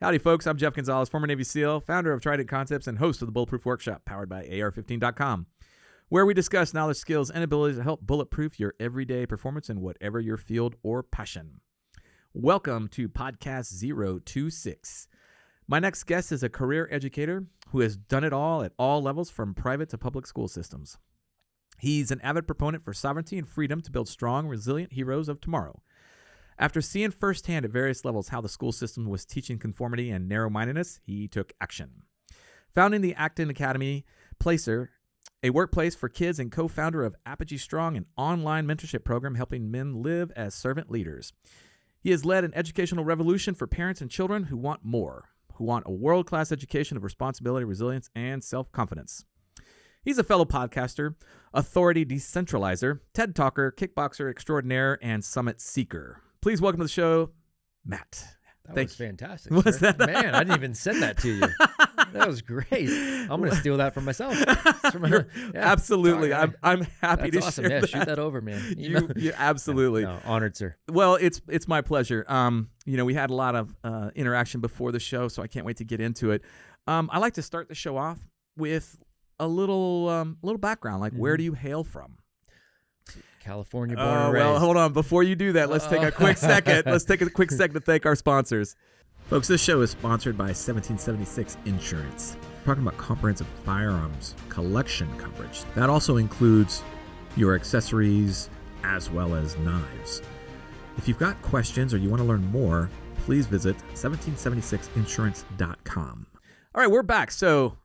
Howdy, folks. I'm Jeff Gonzalez, former Navy SEAL, founder of Trident Concepts, and host of the Bulletproof Workshop, powered by AR15.com, where we discuss knowledge, skills, and abilities to help bulletproof your everyday performance in whatever your field or passion. Welcome to Podcast 026. My next guest is a career educator who has done it all at all levels, from private to public school systems. He's an avid proponent for sovereignty and freedom to build strong, resilient heroes of tomorrow. After seeing firsthand at various levels how the school system was teaching conformity and narrow-mindedness, he took action. Founding the Acton Academy Placer, a workplace for kids, and co-founder of Apogee Strong, an online mentorship program helping men live as servant leaders. He has led an educational revolution for parents and children who want more, who want a world-class education of responsibility, resilience, and self-confidence. He's a fellow podcaster, authority decentralizer, TED talker, kickboxer extraordinaire, and summit seeker. Please welcome to the show, Matt. That was fantastic. Was that? Man, I didn't even send that to you. That was great. I'm going to steal that for myself. Absolutely. Sorry, I'm happy That's to awesome. share Yeah, that. shoot that over, man. You absolutely. No, honored, sir. Well, it's my pleasure. We had a lot of interaction before the show, so I can't wait to get into it. I like to start the show off with a little background, like where do you hail from? California born and raised. Well, hold on. Before you do that, let's take a quick second. Let's take a quick second to thank our sponsors. Folks, this show is sponsored by 1776 Insurance. We're talking about comprehensive firearms collection coverage. That also includes your accessories as well as knives. If you've got questions or you want to learn more, please visit 1776insurance.com. All right, we're back. So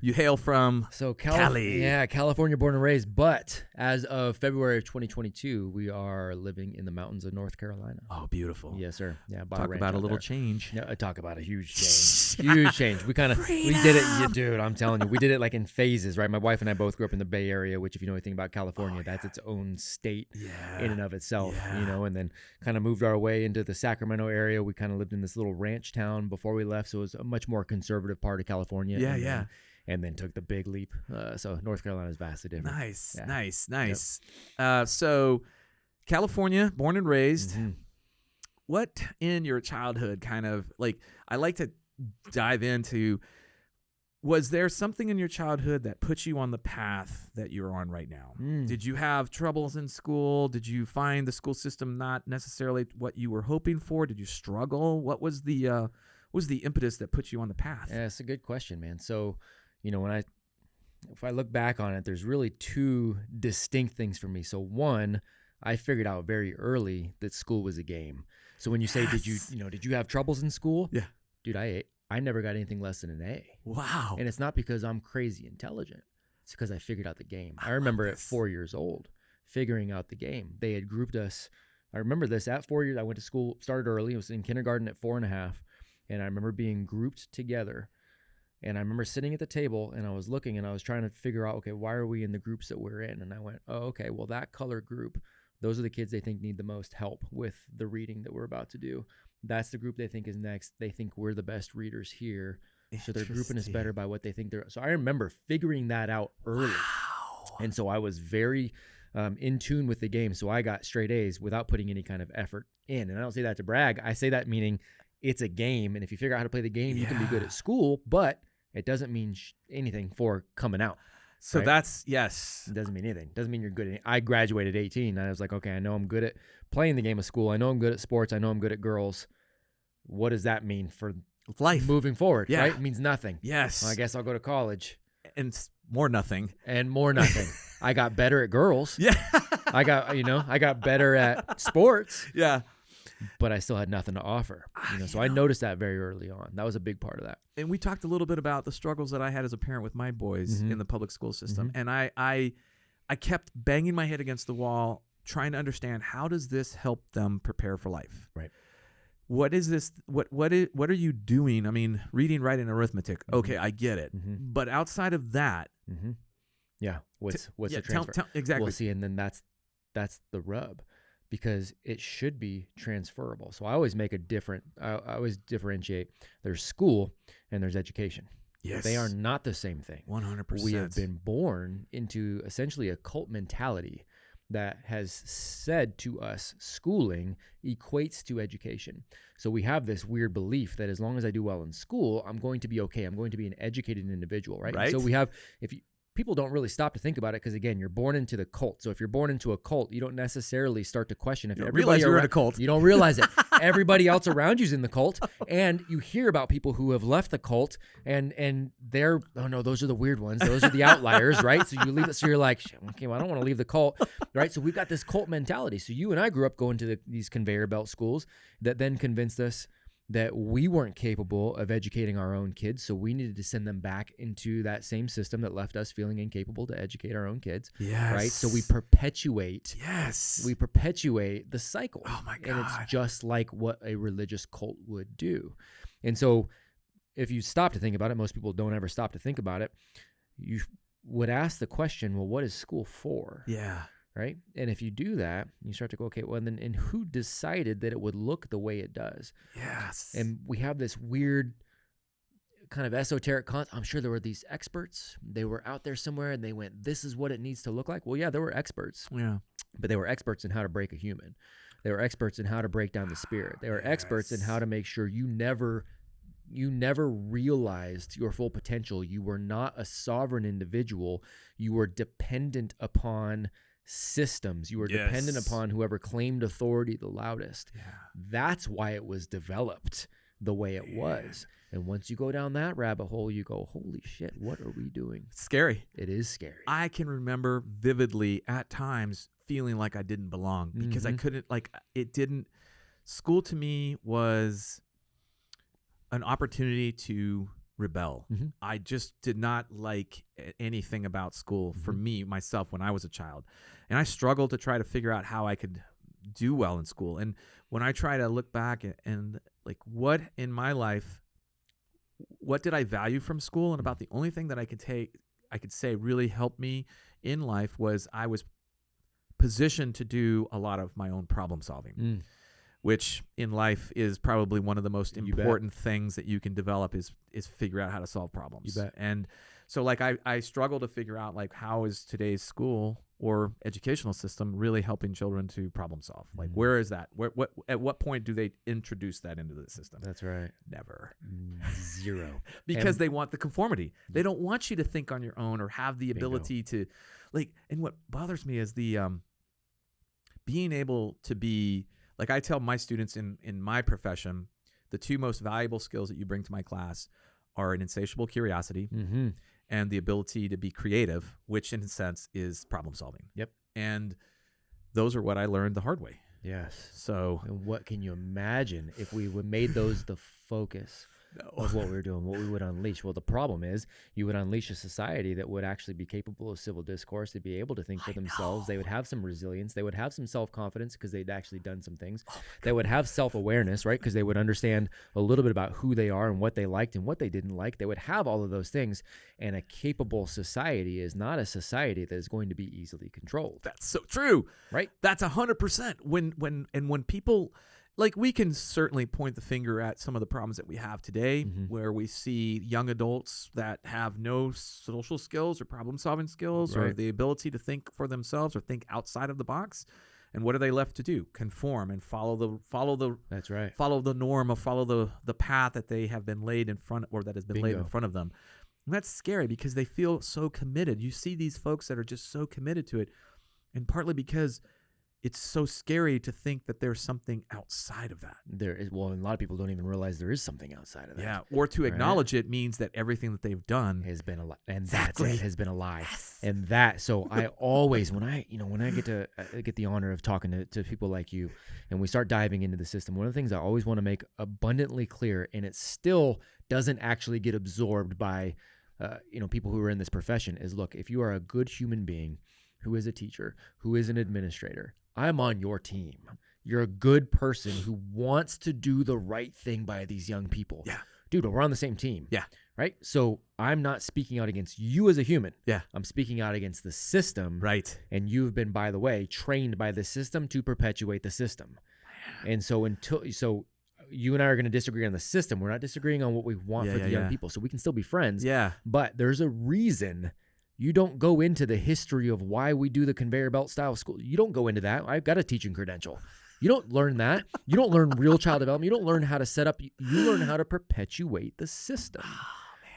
you hail from Cali. Yeah, California born and raised. But as of February of 2022, we are living in the mountains of North Carolina. Oh, beautiful. Yes, sir. Yeah, talk about a little change. No, talk about a huge change. Huge change. We did it. Yeah, dude, I'm telling you, we did it like in phases, right? My wife and I both grew up in the Bay Area, which, if you know anything about California, that's its own state in and of itself, and then kind of moved our way into the Sacramento area. We kind of lived in this little ranch town before we left, so it was a much more conservative part of California. And then took the big leap. So North Carolina is vastly different. Nice. Yep. So California, born and raised. Mm-hmm. What in your childhood kind of, like, I like to dive into, was there something in your childhood that put you on the path that you're on right now? Did you have troubles in school? Did you find the school system not necessarily what you were hoping for? Did you struggle? What was the impetus that put you on the path? Yeah, it's a good question, man. So, if I look back on it, there's really two distinct things for me. So one, I figured out very early that school was a game. So when you say, did you have troubles in school? Yeah. Dude, I never got anything less than an A. Wow. And it's not because I'm crazy intelligent. It's because I figured out the game. I remember at 4 years old, figuring out the game. They had grouped us. I remember this at 4 years. I went to school, started early. I was in kindergarten at 4.5. And I remember being grouped together. And I remember sitting at the table and I was looking and I was trying to figure out, okay, why are we in the groups that we're in? And I went, oh, okay, well, that color group, those are the kids they think need the most help with the reading that we're about to do. That's the group they think is next. They think we're the best readers here. So they're grouping us better by what they think they're. So I remember figuring that out early. Wow. And so I was very in tune with the game. So I got straight A's without putting any kind of effort in. And I don't say that to brag. I say that meaning it's a game. And if you figure out how to play the game, you can be good at school, but it doesn't mean anything for coming out. So right? that's, yes. It doesn't mean anything. It doesn't mean you're good at it. I graduated at 18 and I was like, okay, I know I'm good at playing the game of school. I know I'm good at sports. I know I'm good at girls. What does that mean for life moving forward? Yeah. Right? It means nothing. Yes. Well, I guess I'll go to college. And more nothing. And more nothing. I got better at girls. Yeah. I got better at sports. Yeah. But I still had nothing to offer. So I noticed that very early on. That was a big part of that. And we talked a little bit about the struggles that I had as a parent with my boys in the public school system. And I kept banging my head against the wall, trying to understand, how does this help them prepare for life? Right. What is this? What are you doing? I mean, reading, writing, arithmetic. Okay, I get it. But outside of that, yeah. What's the transfer? Exactly. We'll see. And then that's the rub. Because it should be transferable. So I always make I always differentiate. There's school and there's education. Yes. They are not the same thing. 100%. We have been born into essentially a cult mentality that has said to us schooling equates to education. So we have this weird belief that as long as I do well in school, I'm going to be okay. I'm going to be an educated individual, right? Right. So we have, people don't really stop to think about it because, again, you're born into the cult. So if you're born into a cult, you don't necessarily start to question if You don't everybody realize you're in a cult. You don't realize it. Everybody else around you's in the cult, and you hear about people who have left the cult, and they're, oh no, those are the weird ones. Those are the outliers, right? So you leave it. So you're like, okay, well, I don't want to leave the cult, right? So we've got this cult mentality. So you and I grew up going to these conveyor belt schools that then convinced us that we weren't capable of educating our own kids, so we needed to send them back into that same system that left us feeling incapable to educate our own kids. Yes. Right? So we perpetuate the cycle. Oh my God. And it's just like what a religious cult would do. And so if you stop to think about it, most people don't ever stop to think about it, you would ask the question, well, what is school for? Yeah. Right? And if you do that, you start to go, okay, well, then, and who decided that it would look the way it does? Yes. And we have this weird kind of esoteric concept. I'm sure there were these experts. They were out there somewhere and they went, this is what it needs to look like. Well, yeah, there were experts. Yeah. But they were experts in how to break a human. They were experts in how to break down the spirit. They were experts in how to make sure you never realized your full potential. You were not a sovereign individual. You were dependent upon systems. You were dependent upon whoever claimed authority the loudest. Yeah. That's why it was developed the way it was. And once you go down that rabbit hole, you go, holy shit, what are we doing? It's scary. It is scary. I can remember vividly at times feeling like I didn't belong because I couldn't, school to me was an opportunity to rebel. I just did not like anything about school for me, myself, when I was a child. And I struggled to try to figure out how I could do well in school. And when I try to look back and like what in my life, what did I value from school? And about the only thing that I could say really helped me in life was I was positioned to do a lot of my own problem solving. Which in life is probably one of the most important things that you can develop is figure out how to solve problems. You bet. And so like I struggle to figure out like how is today's school or educational system really helping children to problem solve? Like where is that? At what point do they introduce that into the system? That's right. Never. Zero. Because they want the conformity. They don't want you to think on your own or have the ability to like, and what bothers me is the being able to be, like I tell my students in my profession, the two most valuable skills that you bring to my class are an insatiable curiosity and the ability to be creative, which in a sense is problem solving. Yep. And those are what I learned the hard way. Yes. So and what can you imagine if we would made those the focus of what we were doing, what we would unleash? Well, the problem is you would unleash a society that would actually be capable of civil discourse. They'd be able to think for themselves. They would have some resilience. They would have some self-confidence because they'd actually done some things. They would have self-awareness, right? Because they would understand a little bit about who they are and what they liked and what they didn't like. They would have all of those things. And a capable society is not a society that is going to be easily controlled. that's so true. Right? That's 100%. When people, like, we can certainly point the finger at some of the problems that we have today, where we see young adults that have no social skills or problem-solving skills or the ability to think for themselves or think outside of the box. And what are they left to do? Conform and follow the That's right. follow the norm or follow the path that they have been laid in front or that has been laid in front of them. And that's scary because they feel so committed. You see these folks that are just so committed to it, and partly because it's so scary to think that there's something outside of that. There is, well, and a lot of people don't even realize there is something outside of that. Yeah, or to acknowledge it means that everything that they've done has been a lie, and that's it, has been a lie. And that, so I always, when I get the honor of talking to people like you, and we start diving into the system, one of the things I always want to make abundantly clear, and it still doesn't actually get absorbed by, people who are in this profession, is look, if you are a good human being who is a teacher, who is an administrator, I'm on your team. You're a good person who wants to do the right thing by these young people. Yeah. Dude, we're on the same team. Yeah. Right? So I'm not speaking out against you as a human. Yeah. I'm speaking out against the system. Right. And you've been, by the way, trained by the system to perpetuate the system. And so you and I are going to disagree on the system. We're not disagreeing on what we want for the young people. So we can still be friends. Yeah. But there's a reason You don't go into the history of why we do the conveyor belt style school. You don't go into that. I've got a teaching credential. You don't learn that. You don't learn real child development. You don't learn how to set up. You learn how to perpetuate the system.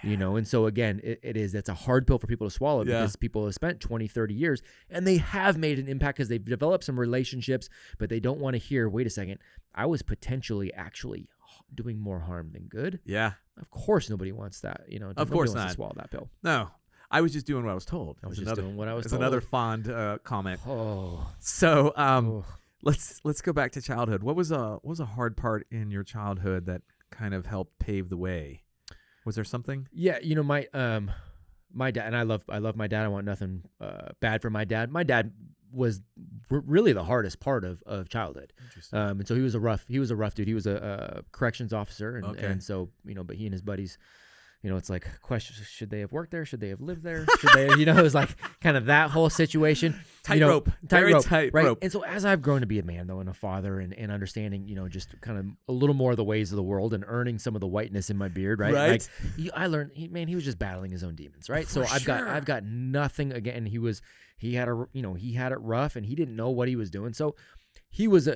And so again, it's a hard pill for people to swallow because people have spent 20, 30 years and they have made an impact because they've developed some relationships, but they don't want to hear, wait a second, I was potentially actually doing more harm than good. Yeah. Of course, nobody wants that. Of course nobody wants not. to swallow that pill. No, I was just doing what I was told. I was just doing what I was told. It's another fond comment. Oh. So let's go back to childhood. What was a hard part in your childhood that kind of helped pave the way? Was there something? Yeah, my dad, and I love my dad. I want nothing bad for my dad. My dad was really the hardest part of childhood. And so he was a rough dude. He was a corrections officer, and so but he and his buddies, it's like questions: should they have worked there? Should they have lived there? Should they? It was like kind of that whole situation. Tightrope, right? And so as I've grown to be a man though, and a father, and understanding, just kind of a little more of the ways of the world, and earning some of the whiteness in my beard, right? Like I learned, he was just battling his own demons, right? So I've got nothing again. He had it rough, and he didn't know what he was doing. So he was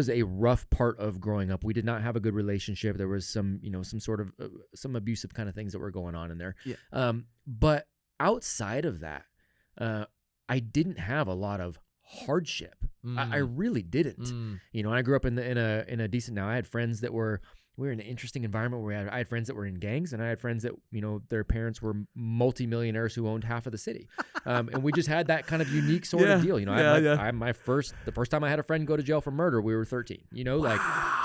a rough part of growing up. We did not have a good relationship. There was some sort of some abusive kind of things that were going on in there. Yeah. But outside of that, I didn't have a lot of hardship. I really didn't. I grew up in a decent. Now I had friends that we were in an interesting environment where I had friends that were in gangs, and I had friends that, their parents were multimillionaires who owned half of the city. And we just had that kind of unique sort of deal. The first time I had a friend go to jail for murder, we were 13,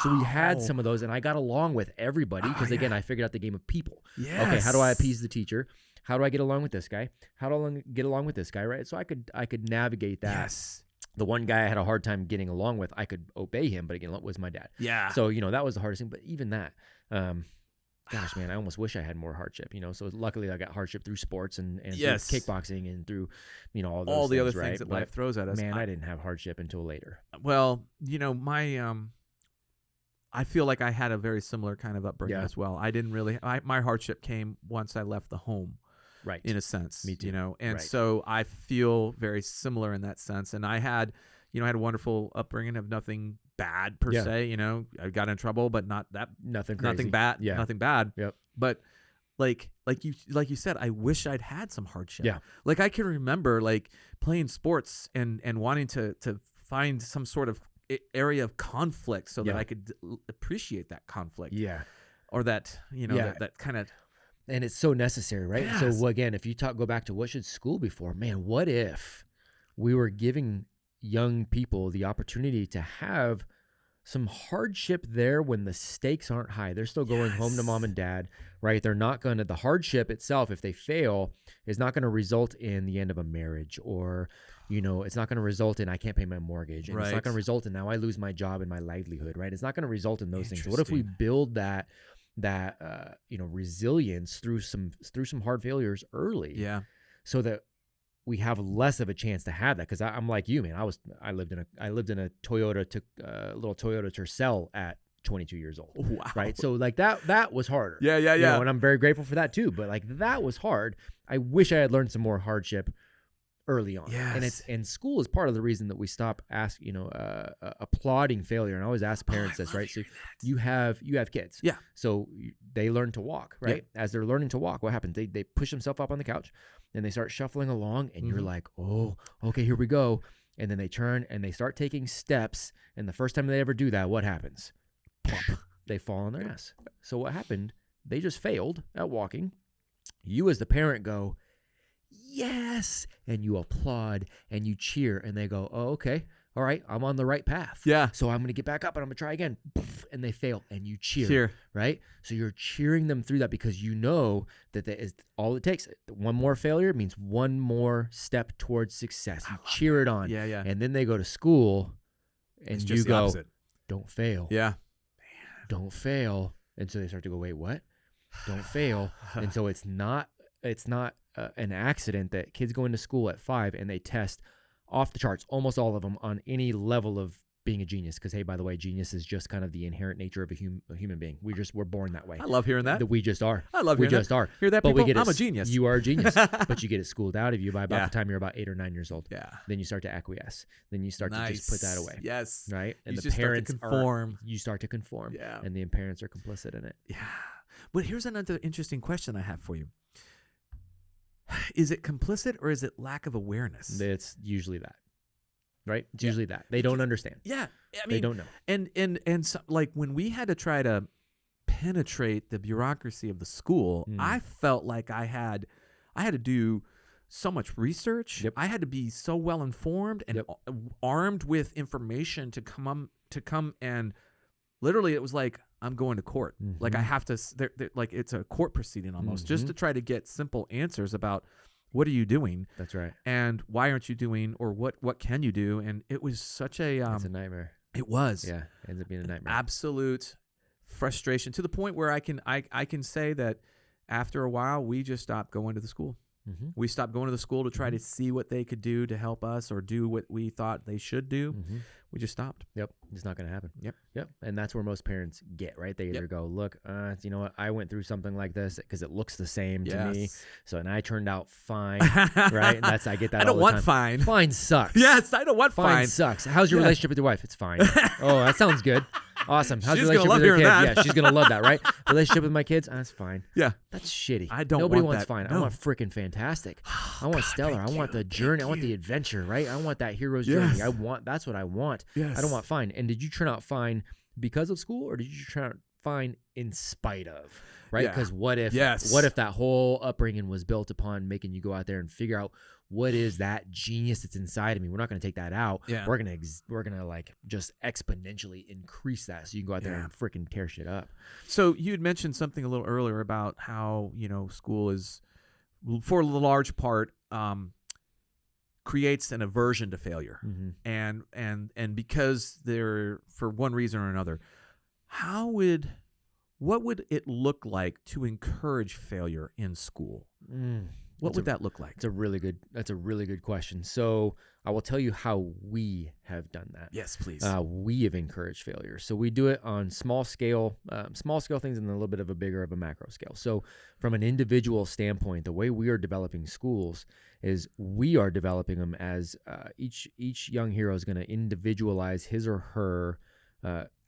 so we had some of those, and I got along with everybody because again, I figured out the game of people. Yes. Okay. How do I appease the teacher? How do I get along with this guy? How do I get along with this guy? Right. So I could navigate that. Yes. The one guy I had a hard time getting along with, I could obey him, but again, it was my dad. Yeah. So, that was the hardest thing. But even that, gosh, man, I almost wish I had more hardship, So luckily I got hardship through sports and through kickboxing and through, all the other things that life throws at us. Man, I didn't have hardship until later. Well, my, I feel like I had a very similar kind of upbringing as well. I didn't really, my hardship came once I left the home. Right. In a sense, me too. And so I feel very similar in that sense. And I had a wonderful upbringing of nothing bad per se. I got in trouble, but not that nothing bad. Yeah. Nothing bad. Yep. But like you said, I wish I'd had some hardship. Yeah. Like I can remember like playing sports and wanting to find some sort of area of conflict so that I could appreciate that conflict. Yeah. Or that that kind of. And it's so necessary, right? Yes. So again, if you go back to what should school be for, man, what if we were giving young people the opportunity to have some hardship there when the stakes aren't high? They're still going home to mom and dad, right? They're not going to, the hardship itself, if they fail, is not going to result in the end of a marriage, or, it's not going to result in I can't pay my mortgage. And it's not going to result in now I lose my job and my livelihood, right? It's not going to result in those things. So what if we build that resilience through some hard failures early, so that we have less of a chance to have that? Because I'm like you, man. I lived in a Toyota, little Toyota Tercel at 22 years old. Wow. Right. So like that was harder. Yeah. And I'm very grateful for that too. But like that was hard. I wish I had learned some more hardship early on. Yes. And school is part of the reason that we stop applauding failure. And I always ask parents this, right? So you have kids. Yeah. So they learn to walk, right? Yeah. As they're learning to walk, what happens? They push themselves up on the couch and they start shuffling along, and you're like, oh, okay, here we go. And then they turn and they start taking steps. And the first time they ever do that, what happens? Plop. They fall on their ass. So what happened? They just failed at walking. You as the parent go, yes, and you applaud and you cheer, and they go, oh, okay, all right, I'm on the right path. Yeah. So I'm going to get back up and I'm going to try again. And they fail, and you cheer. Right? So you're cheering them through that because you know that is all it takes. One more failure means one more step towards success. You cheer it on. Yeah. And then they go to school and you go, opposite. Don't fail. Yeah. Don't fail. And so they start to go, wait, what? Don't fail. And so it's not an accident that kids go into school at 5 and they test off the charts, almost all of them, on any level of being a genius. Because, hey, by the way, genius is just kind of the inherent nature of a human being. We're born that way. I love hearing that. We just are. I love we hearing just that. are. Hear that, but people? We get I'm a genius. You are a genius, but you get it schooled out of you by about Yeah. the time you're about 8 or 9 years old. Yeah. Then you start to acquiesce. Then you start to just put that away. Yes. Right. And You the just parents start to conform. you start to conform. Yeah. And the parents are complicit in it. Yeah. But here's another interesting question I have for you. Is it complicit or is it lack of awareness? It's usually that. Right? It's usually that. They don't understand. Yeah. I mean, they don't know. And so, like when we had to try to penetrate the bureaucracy of the school, I felt like I had to do so much research. Yep. I had to be so well informed and armed with information to come and literally it was like I'm going to court. Like I have to like it's a court proceeding almost just to try to get simple answers about what are you doing? That's right. And why aren't you doing, or what can you do? And it was such a it's a nightmare. It was. Yeah, it ends up being a nightmare. Absolute frustration to the point where I can say that after a while we just stopped going to the school. We stopped going to the school to try to see what they could do to help us or do what we thought they should do. We just stopped. Yep. It's not going to happen. Yep. And that's where most parents get, right? They either go, look, you know what? I went through something like this because it looks the same to me. So, and I turned out fine, right? And I get that I don't all the want time. fine. Fine sucks. Yes, I don't want fine. Fine sucks. How's your relationship with your wife? It's fine. Oh, that sounds good. Awesome. How's She's your gonna relationship with love your kids? hearing that. Yeah, she's going to love that, right? Relationship with my kids? That's fine. Yeah. That's shitty. I don't Nobody want wants that. fine. No. I want freaking fantastic. I want stellar. I want the journey. I want the adventure, right? I want that hero's journey. That's what I want. Yes. I don't want fine. And did you turn out fine because of school, or did you turn out fine in spite of? Right? Yeah. Because what if that whole upbringing was built upon making you go out there and figure out what is that genius that's inside of me? We're not going to take that out. Yeah. We're gonna like just exponentially increase that so you can go out there and freaking tear shit up. So you had mentioned something a little earlier about how school is, for the large part, creates an aversion to failure, and because they're, for one reason or another, what would it look like to encourage failure in school? What would that look like? That's a really good question. So I will tell you how we have done that. Yes, please. We have encouraged failure. So we do it on small scale things, and then a little bit of a macro scale. So from an individual standpoint, the way we are developing schools is we are developing them as each young hero is going to individualize his or her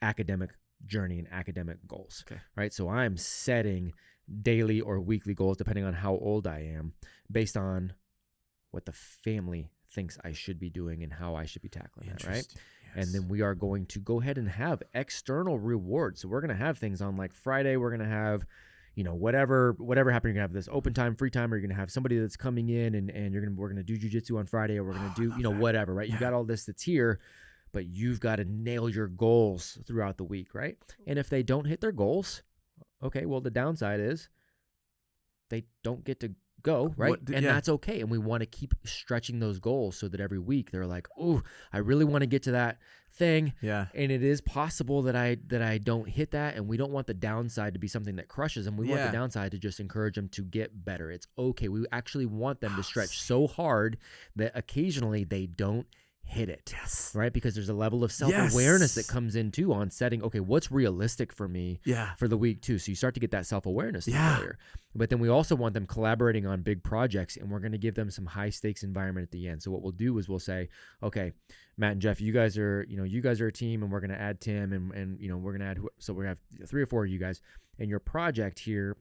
academic journey and academic goals. Okay. Right. So I'm setting daily or weekly goals, depending on how old I am, based on what the family thinks I should be doing and how I should be tackling that, right? Yes. And then we are going to go ahead and have external rewards. So we're going to have things on, like Friday, we're going to have, whatever happened, you're going to have this open time, free time, or you're going to have somebody that's coming in and we're going to do jujitsu on Friday, or we're going to do, whatever, right? You got all this that's here, but you've got to nail your goals throughout the week, right? And if they don't hit their goals, okay, well, the downside is they don't get to go, right? That's okay. And we want to keep stretching those goals so that every week they're like, oh, I really want to get to that thing. Yeah. And it is possible that I don't hit that. And we don't want the downside to be something that crushes them. We want the downside to just encourage them to get better. It's okay. We actually want them to stretch so hard that occasionally they don't hit it. Yes. Right? Because there's a level of self-awareness that comes in too on setting, okay, what's realistic for me for the week too. So you start to get that self-awareness earlier. But then we also want them collaborating on big projects, and we're going to give them some high stakes environment at the end. So what we'll do is we'll say, okay, Matt and Jeff, you guys are a team, and we're going to add Tim, and we're going to add, so we have 3 or 4 of you guys, and your project here,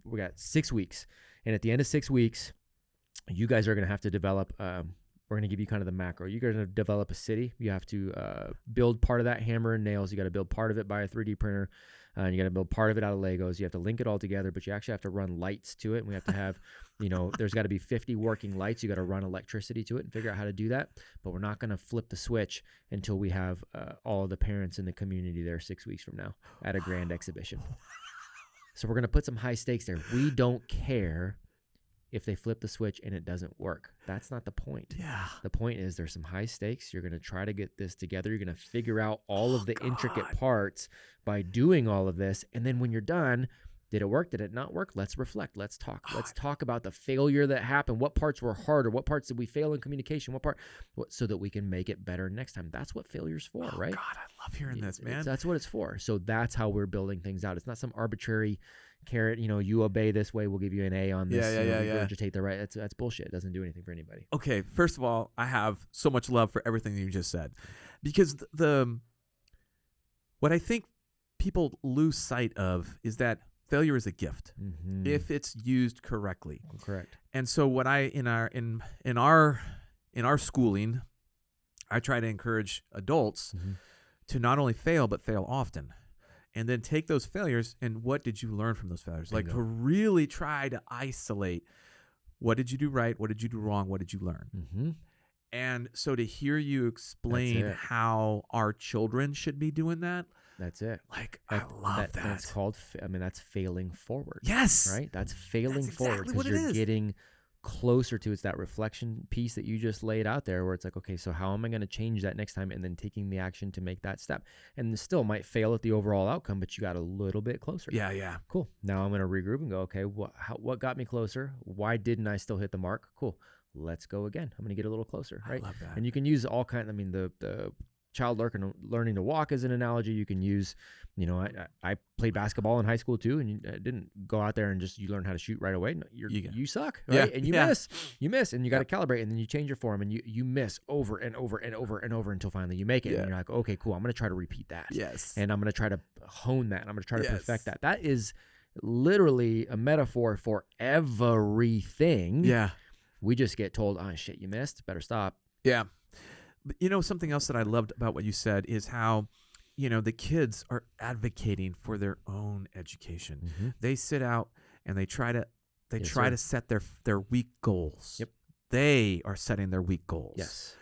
we got 6 weeks. And at the end of 6 weeks, you guys are going to have to develop, we're going to give you kind of the macro. You're going to develop a city. You have to build part of that hammer and nails. You got to build part of it by a 3D printer. And you got to build part of it out of Legos. You have to link it all together, but you actually have to run lights to it. And we have to have, there's got to be 50 working lights. You got to run electricity to it and figure out how to do that. But we're not going to flip the switch until we have all of the parents in the community there 6 weeks from now at a grand exhibition. So we're going to put some high stakes there. We don't care if they flip the switch and it doesn't work. That's not the point. Yeah. The point is there's some high stakes. You're going to try to get this together. You're going to figure out all of the intricate parts by doing all of this. And then when you're done, Did it work? Did it not work? Let's reflect. Let's talk. Let's talk about the failure that happened. What parts were hard, or what parts did we fail in communication? So that we can make it better next time. That's what failure's for, right? God, I love hearing this, man. That's what it's for. So that's how we're building things out. It's not some arbitrary carrot. You obey this way, we'll give you an A on this. Regurgitate the right. That's bullshit. It doesn't do anything for anybody. Okay, first of all, I have so much love for everything you just said, because what I think people lose sight of is that failure is a gift if it's used correctly. Correct. And so what in our schooling, I try to encourage adults to not only fail but fail often. And then take those failures and what did you learn from those failures? Bingo. Like to really try to isolate what did you do right, what did you do wrong, what did you learn? And so to hear you explain how our children should be doing that, that's it. Like, I love that. That's called, that's failing forward. Yes. Right? That's failing forward exactly because you're getting closer to it's that reflection piece that you just laid out there where it's like, okay, so how am I going to change that next time? And then taking the action to make that step. And still might fail at the overall outcome, but you got a little bit closer. Yeah. Cool. Now I'm going to regroup and go, okay, what got me closer? Why didn't I still hit the mark? Cool. Let's go again. I'm going to get a little closer, right? I love that. And you can use all kinds, the child learning to walk as an analogy. You can use, I played basketball in high school too, and you didn't go out there and just you learn how to shoot right away. No, you suck, right? Yeah, and you miss, and you got to calibrate, and then you change your form, and you miss over and over and over and over until finally you make it, and you're like, okay, cool, I'm going to try to repeat that. Yes. And I'm going to try to hone that, and I'm going to try to perfect that. That is literally a metaphor for everything. Yeah. We just get told, oh shit, you missed, better stop. Yeah. But something else that I loved about what you said is how, the kids are advocating for their own education. They sit out and they try to set their week goals. Yep. They are setting their week goals. Yes.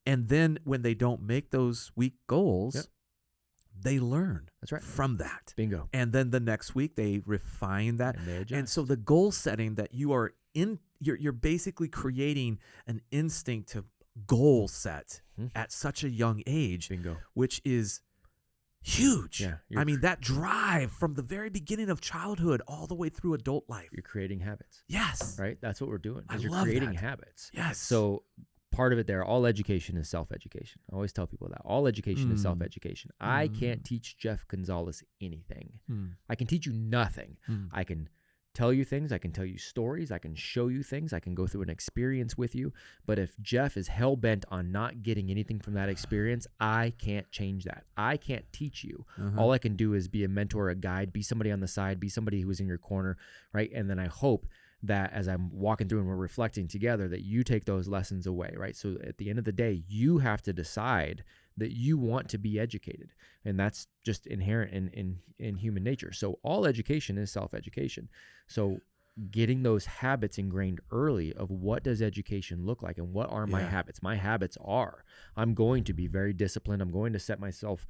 And then when they don't make those week goals, they learn from that. Bingo. And then the next week they refine that. And they adjust. And so the goal setting that you are in, you're basically creating an instinct to goal set at such a young age. Bingo. Which is huge. Yeah, I mean, that drive from the very beginning of childhood all the way through adult life. You're creating habits. Yes. Right? That's what we're doing. I You're love creating that. habits. Yes. So part of it there, all education is self-education. I always tell people that. All education is self-education. I can't teach Jeff Gonzalez anything. I can teach you nothing. I can tell you things. I can tell you stories. I can show you things. I can go through an experience with you. But if Jeff is hell-bent on not getting anything from that experience, I can't change that. I can't teach you. All I can do is be a mentor, a guide, be somebody on the side, be somebody who's in your corner, right? And then I hope that as I'm walking through and we're reflecting together, that you take those lessons away, right? So at the end of the day, you have to decide that you want to be educated. And that's just inherent in human nature. So all education is self-education. So getting those habits ingrained early of what does education look like and what are my habits? My habits are, I'm going to be very disciplined. I'm going to set myself,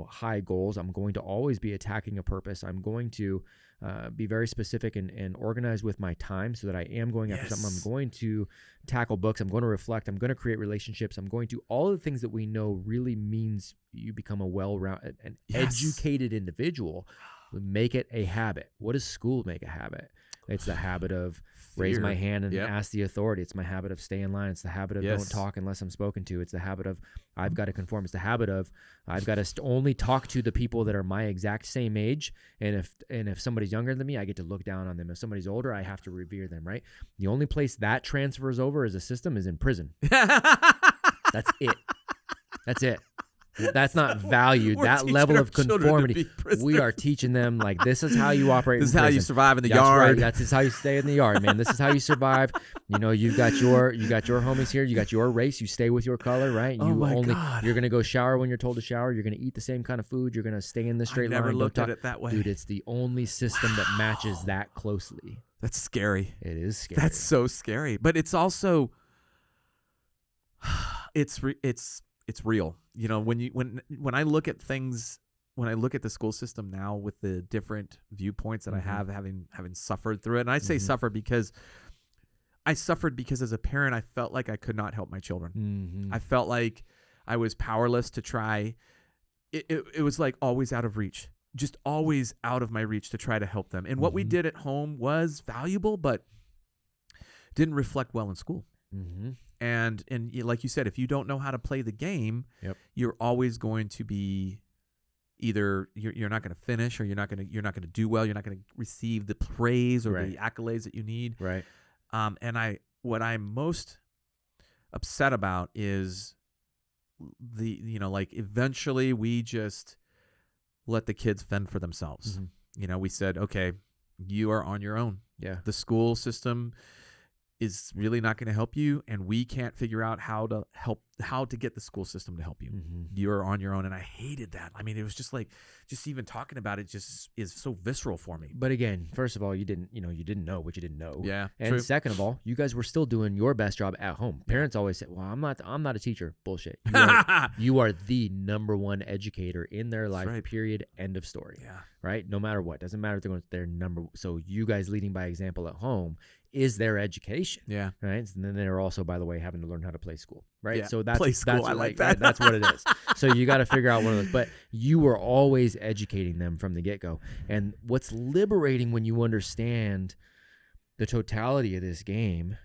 high goals. I'm going to always be attacking a purpose. I'm going to be very specific and organized with my time so that I am going after something. I'm going to tackle books. I'm going to reflect. I'm going to create relationships. I'm going to all of the things that we know really means you become a well-rounded and educated individual. Make it a habit. What does school make a habit? It's the habit of raise my hand and ask the authority. It's my habit of stay in line. It's the habit of don't talk unless I'm spoken to. It's the habit of I've got to conform. It's the habit of I've got to only talk to the people that are my exact same age. And if somebody's younger than me, I get to look down on them. If somebody's older, I have to revere them, right? The only place that transfers over as a system is in prison. That's it. That's it. That's not valued. That level of conformity. We are teaching them like this is how you operate. This is how you survive in the That's yard. Right. That's how you stay in the yard, man. This is how you survive. You've got your homies here. You got your race. You stay with your color, right? You're gonna go shower when you're told to shower. You're gonna eat the same kind of food. You're gonna stay in the straight line. I never looked at it that way, dude. It's the only system that matches that closely. That's scary. It is scary. That's so scary, but it's also it's real. When I look at things, when I look at the school system now with the different viewpoints that I have, having suffered through it, and I say suffered because I suffered because as a parent, I felt like I could not help my children. I felt like I was powerless to try. It was like always out of reach. just always out of my reach to try to help them. And what we did at home was valuable, but didn't reflect well in school. And like you said, if you don't know how to play the game, you're always going to be either you're not going to finish, or you're not going to do well. You're not going to receive the praise or the accolades that you need. Right. And what I'm most upset about is like eventually we just let the kids fend for themselves. We said, okay, you are on your own. Yeah. The school system is really not going to help you, and we can't figure out how to get the school system to help you. You're on your own. And I hated that. I mean, it was just like, just even talking about it just is so visceral for me. But again, first of all, you didn't know what you didn't know. Yeah. And true. Second of all, you guys were still doing your best job at home. Parents always say, well, I'm not a teacher. Bullshit. You are the number one educator in their life, period. End of story. Yeah. Right? No matter what. Doesn't matter if they're going to their number. So you guys leading by example at home is their education. Yeah. Right. And then they're also, by the way, having to learn how to play school. Right. Yeah. So that's play school. I like that. Right? That's what it is. So you got to figure out one of those. But you were always educating them from the get-go. And what's liberating when you understand the totality of this game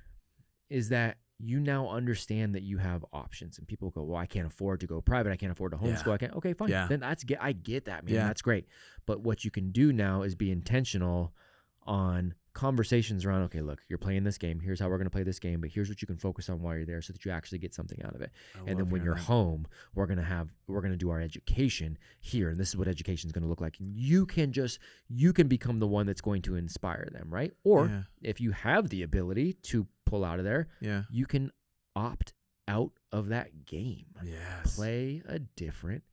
is that you now understand that you have options. And people go, well, I can't afford to go private. I can't afford to homeschool. I can't. Okay, fine. Yeah. Then I get that, man. That's great. But what you can do now is be intentional on conversations around, okay, look, you're playing this game. Here's how we're going to play this game, but here's what you can focus on while you're there so that you actually get something out of it. And then when you're home, we're going to do our education here. And this is what education is going to look like. And you can become the one that's going to inspire them, right? Or if you have the ability to pull out of there, you can opt out of that game. Yes. Play a different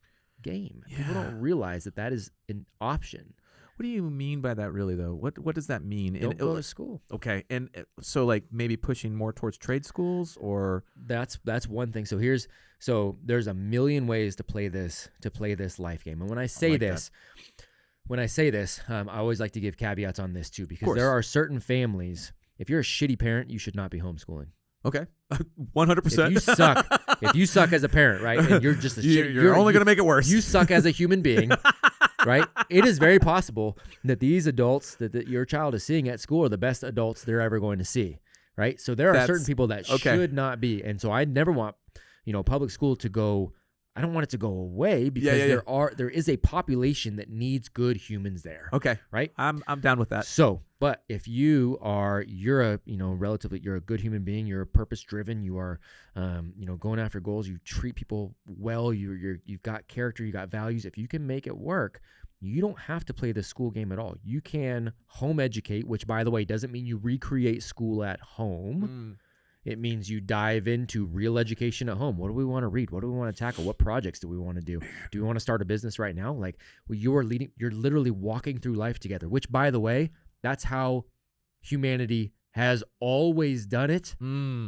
game. People don't realize that is an option. What do you mean by that, really, though? What does that mean? Don't go to school. Okay, and so like maybe pushing more towards trade schools, or that's one thing. So there's a million ways to play this life game. And when I say this, I always like to give caveats on this too, because there are certain families. If you're a shitty parent, you should not be homeschooling. Okay, 100%. If you suck as a parent, right, and you're just you're only going to make it worse. You suck as a human being. Right? It is very possible that these adults that your child is seeing at school are the best adults they're ever going to see. Right? So there are certain people that should not be. And so I never want, public school to go, I don't want it to go away, because there is a population that needs good humans there. Okay. Right? I'm down with that. So, but if you're a good human being, you're purpose driven, you are going after goals, you treat people well, you've got character, you got values. If you can make it work, you don't have to play the school game at all. You can home educate, which, by the way, doesn't mean you recreate school at home. It means you dive into real education at home. What do we want to read? What do we want to tackle? What projects do we want to do? Do we want to start a business right now? Like, you're literally walking through life together, which, by the way, that's how humanity has always done it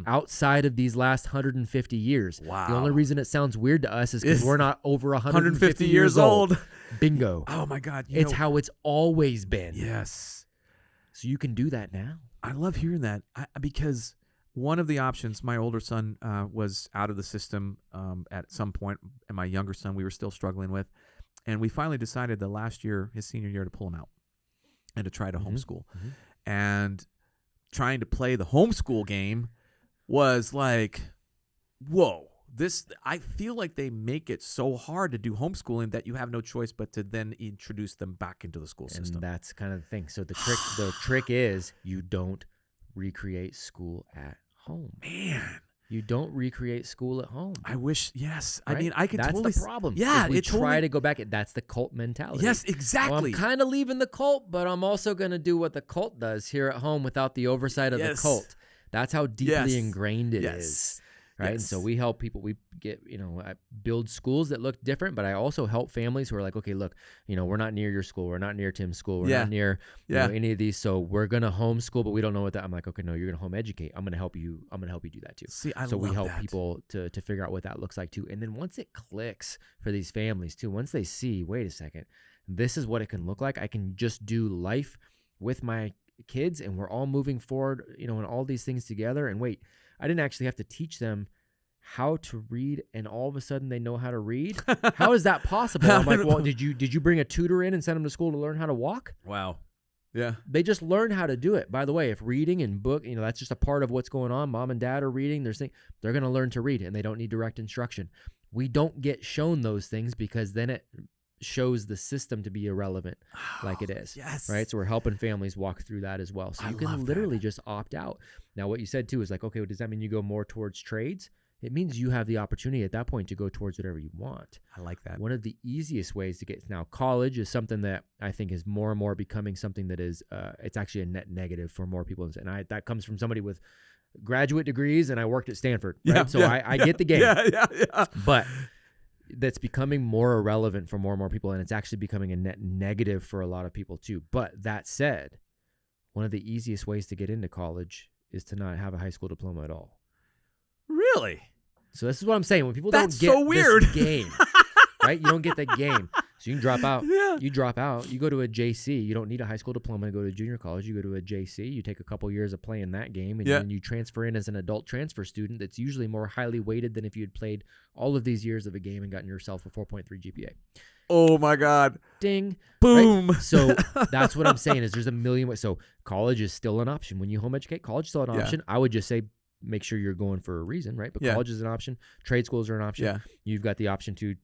outside of these last 150 years. Wow. The only reason it sounds weird to us is because we're not over 150 years old. Bingo. Oh, my God. It's how it's always been. Yes. So you can do that now. I love hearing that because one of the options, my older son was out of the system at some point, and my younger son we were still struggling with. And we finally decided the last year, his senior year, to pull him out and to try to homeschool. And trying to play the homeschool game was like, whoa. I feel like they make it so hard to do homeschooling that you have no choice but to then introduce them back into the school system. And that's kind of the thing. So the trick is you don't recreate school at home. Man. You don't recreate school at home. I wish, yes. Right? I mean, I could that's totally... That's the problem. Yeah, if we try to go back, that's the cult mentality. Yes, exactly. Well, I'm kind of leaving the cult, but I'm also going to do what the cult does here at home without the oversight of the cult. That's how deeply ingrained it is. Right. And so we help people. We get, I build schools that look different, but I also help families who are like, okay, look, we're not near your school. We're not near Tim's school. We're not near any of these. So we're going to homeschool, but we don't know what that. I'm like, okay, no, you're going to home educate. I'm going to help you. I'm going to help you do that too. See, so we help people to figure out what that looks like too. And then once it clicks for these families too, once they see, wait a second, this is what it can look like. I can just do life with my kids and we're all moving forward, and all these things together. And wait, I didn't actually have to teach them how to read, and all of a sudden they know how to read? How is that possible? I'm like, well, did you bring a tutor in and send them to school to learn how to walk? Wow. Yeah. They just learn how to do it. By the way, if reading and book, that's just a part of what's going on. Mom and dad are reading. They're going to learn to read, and they don't need direct instruction. We don't get shown those things because then it shows the system to be irrelevant like it is. Yes. Right. So we're helping families walk through that as well. So you can literally just opt out. Now, what you said too is like, okay, well, does that mean you go more towards trades? It means you have the opportunity at that point to go towards whatever you want. I like that. One of the easiest ways to get now, college is something that I think is more and more becoming something that is, it's actually a net negative for more people. And that comes from somebody with graduate degrees, and I worked at Stanford. Right? Yeah, So yeah, I get the game. Yeah. But that's becoming more irrelevant for more and more people, and it's actually becoming a net negative for a lot of people too. But that said, one of the easiest ways to get into college is to not have a high school diploma at all. Really? So this is what I'm saying. When people That's don't get so weird. this game, right? You don't get the game. So you can drop out. Yeah. You drop out. You go to a JC. You don't need a high school diploma to go to junior college. You go to a JC. You take a couple years of playing that game, and then you transfer in as an adult transfer student that's usually more highly weighted than if you had played all of these years of a game and gotten yourself a 4.3 GPA. Oh, my God. Ding. Boom. Right? So that's what I'm saying is there's a million ways. So college is still an option. When you home educate, college is still an option. I would just say make sure you're going for a reason, right? But college is an option. Trade schools are an option. Yeah. You've got the option to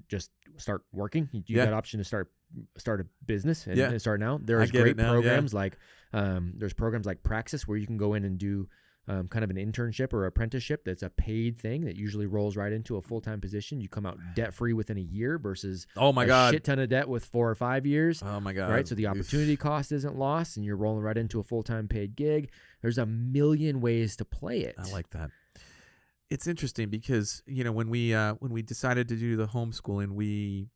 just start working. You've got option to start a business and start now. There's great programs like there's programs like Praxis where you can go in and do kind of an internship or apprenticeship that's a paid thing that usually rolls right into a full-time position. You come out debt-free within a year versus a shit ton of debt with 4 or 5 years. Oh, my God. Right? So the opportunity cost isn't lost, and you're rolling right into a full-time paid gig. There's a million ways to play it. I like that. It's interesting because, when we decided to do the homeschooling,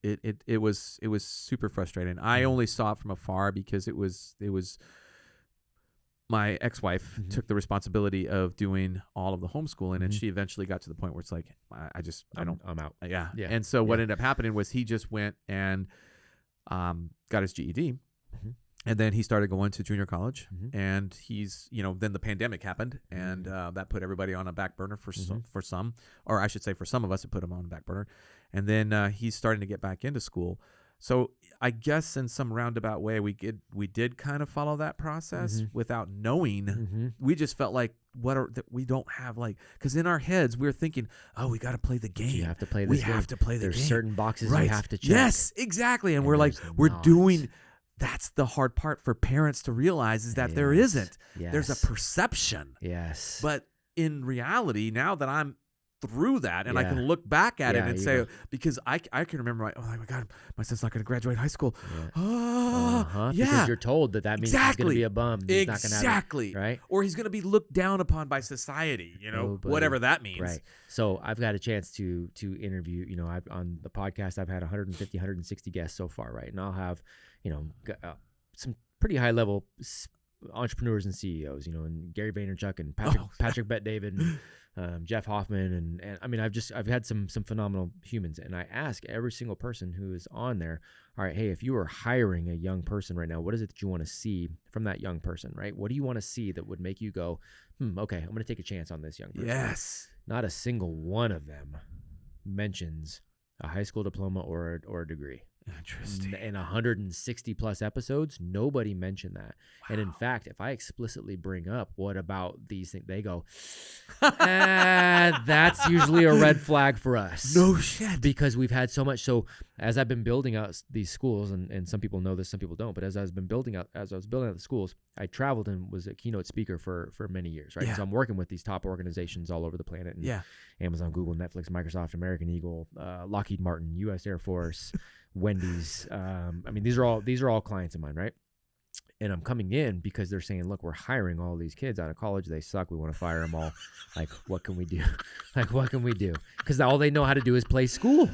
it was super frustrating. I only saw it from afar because it was my ex-wife took the responsibility of doing all of the homeschooling, and she eventually got to the point where it's like, I'm out. Yeah. And so what ended up happening was he just went and got his GED. And then he started going to junior college, and he's, then the pandemic happened, and that put everybody on a back burner for some, or I should say for some of us, it put him on a back burner. And then he's starting to get back into school. So I guess in some roundabout way, we did kind of follow that process without knowing. We just felt like we don't have because in our heads we're thinking, oh, we got to play the game. You have to play this we game. have to play the game. There's certain boxes you have to check. Yes, exactly. And we're like, we're doing. That's the hard part for parents to realize is that there isn't. Yes. There's a perception. Yes. But in reality, now that I'm through that and I can look back at it and say, because I can remember, oh my God, my son's not going to graduate high school. Because you're told that means he's going to be a bum. He's not gonna have it, right? Or he's going to be looked down upon by society, whatever that means. Right. So I've got a chance to interview, on the podcast, I've had 150, 160 guests so far, right? And I'll have, some pretty high level entrepreneurs and CEOs, and Gary Vaynerchuk and Patrick Bet-David and Jeff Hoffman. And I mean, I've had some phenomenal humans, and I ask every single person who is on there, all right, hey, if you were hiring a young person right now, what is it that you want to see from that young person, right? What do you want to see that would make you go, okay, I'm going to take a chance on this young person? Yes. Not a single one of them mentions a high school diploma or a degree. Interesting. In 160 plus episodes, nobody mentioned that. Wow. And in fact, if I explicitly bring up what about these things, they go, that's usually a red flag for us. No shit. Because we've had so much. So as I've been building out these schools, and some people know this, some people don't, but as I was building out the schools, I traveled and was a keynote speaker for many years, right? Yeah. So I'm working with these top organizations all over the planet. And Amazon, Google, Netflix, Microsoft, American Eagle, Lockheed Martin, U.S. Air Force, Wendy's. I mean, these are all clients of mine, right? And I'm coming in because they're saying, look, we're hiring all these kids out of college. They suck. We want to fire them all. Like, what can we do? Because all they know how to do is play school.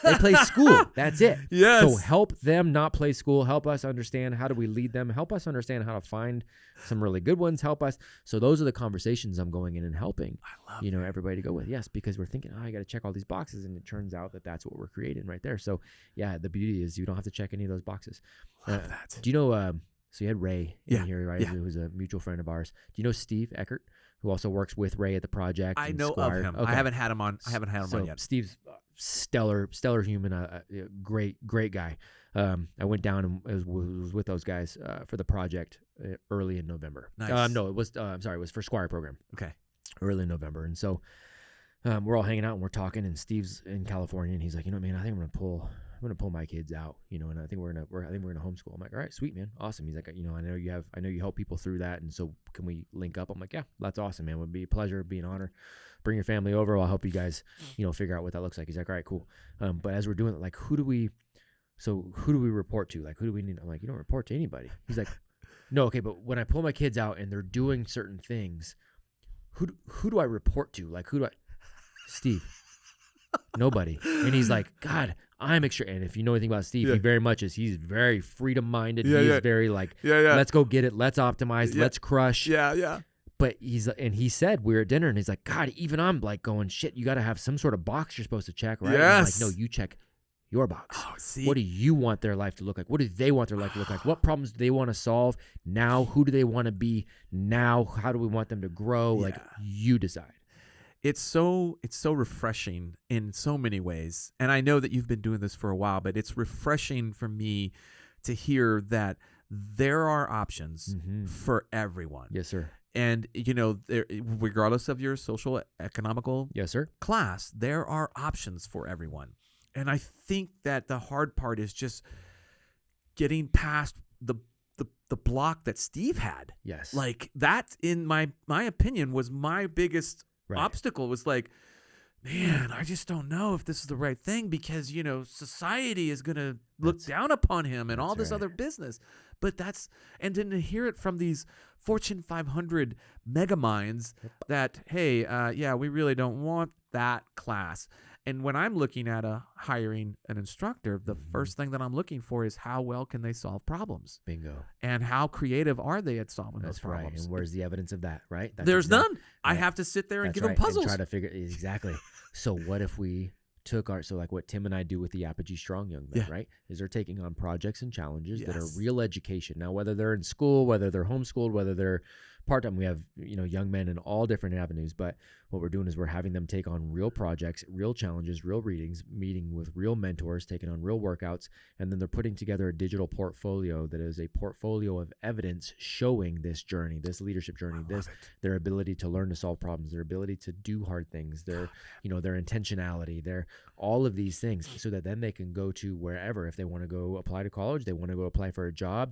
They play school. That's it. Yes. So help them not play school. Help us understand how do we lead them. Help us understand how to find some really good ones. Help us. So those are the conversations I'm going in and helping. I love everybody to go with. Yes, because we're thinking, I got to check all these boxes, and it turns out that that's what we're creating right there. So yeah, the beauty is you don't have to check any of those boxes. Love that. Do you know? So you had Ray in here, right? Yeah. Who's a mutual friend of ours. Do you know Steve Eckert, who also works with Ray at the project. I and know Squire. of him. Okay. I haven't had him on. So on yet. Steve's stellar human, great guy. I went down and was with those guys for the project early in November. Nice. No, it was it was for Squire program. Okay. Early in November, and so we're all hanging out and we're talking, and Steve's in California, and he's like, man, I think I'm gonna pull my kids out, and I think we're gonna homeschool. I'm like, all right, sweet, man, awesome. He's like, I know you help people through that, and so can we link up? I'm like, yeah, that's awesome, man. It would be a pleasure, it'd be an honor. Bring your family over. I'll help you guys, figure out what that looks like. He's like, all right, cool. But as we're doing it, like, who do we report to? Like, who do we need? I'm like, you don't report to anybody. He's like, no, okay, but when I pull my kids out and they're doing certain things, who do I report to? Like, Steve. Nobody. And he's like, God, I'm extra. And if you know anything about Steve, he very much is. He's very freedom-minded. He's very like, let's go get it. Let's optimize. Let's crush. Yeah. But he said, we were at dinner, and he's like, God, even I'm like going, shit, you got to have some sort of box you're supposed to check, right? Yes. And I'm like, no, you check your box. Oh, see? What do you want their life to look like? What do they want their life to look like? What problems do they want to solve now? Who do they want to be now? How do we want them to grow? Like, you decide. It's so refreshing in so many ways. And I know that you've been doing this for a while, but it's refreshing for me to hear that there are options for everyone. Yes, sir. And, regardless of your social, economical class, there are options for everyone. And I think that the hard part is just getting past the block that Steve had. Yes. Like, that, in my opinion, was my biggest obstacle. Was like, man, I just don't know if this is the right thing, because, society is going to look down upon him and all this other business. But and then to hear it from these Fortune 500 mega minds that, hey, we really don't want that class. And when I'm looking at hiring an instructor, the first thing that I'm looking for is how well can they solve problems? Bingo. And how creative are they at solving those problems? Right. And where's the evidence of that, right? There's none. Right. I have to sit there and give them puzzles. And try to figure exactly. So what if we took like what Tim and I do with the Apogee Strong Young Men, right? Is they're taking on projects and challenges that are real education. Now, whether they're in school, whether they're homeschooled, whether they're part-time, we have, young men in all different avenues. But what we're doing is we're having them take on real projects, real challenges, real readings, meeting with real mentors, taking on real workouts, and then they're putting together a digital portfolio that is a portfolio of evidence showing this journey, this leadership journey, their ability to learn to solve problems, their ability to do hard things, their intentionality, their all of these things, so that then they can go to wherever. If they want to go apply to college, they want to go apply for a job,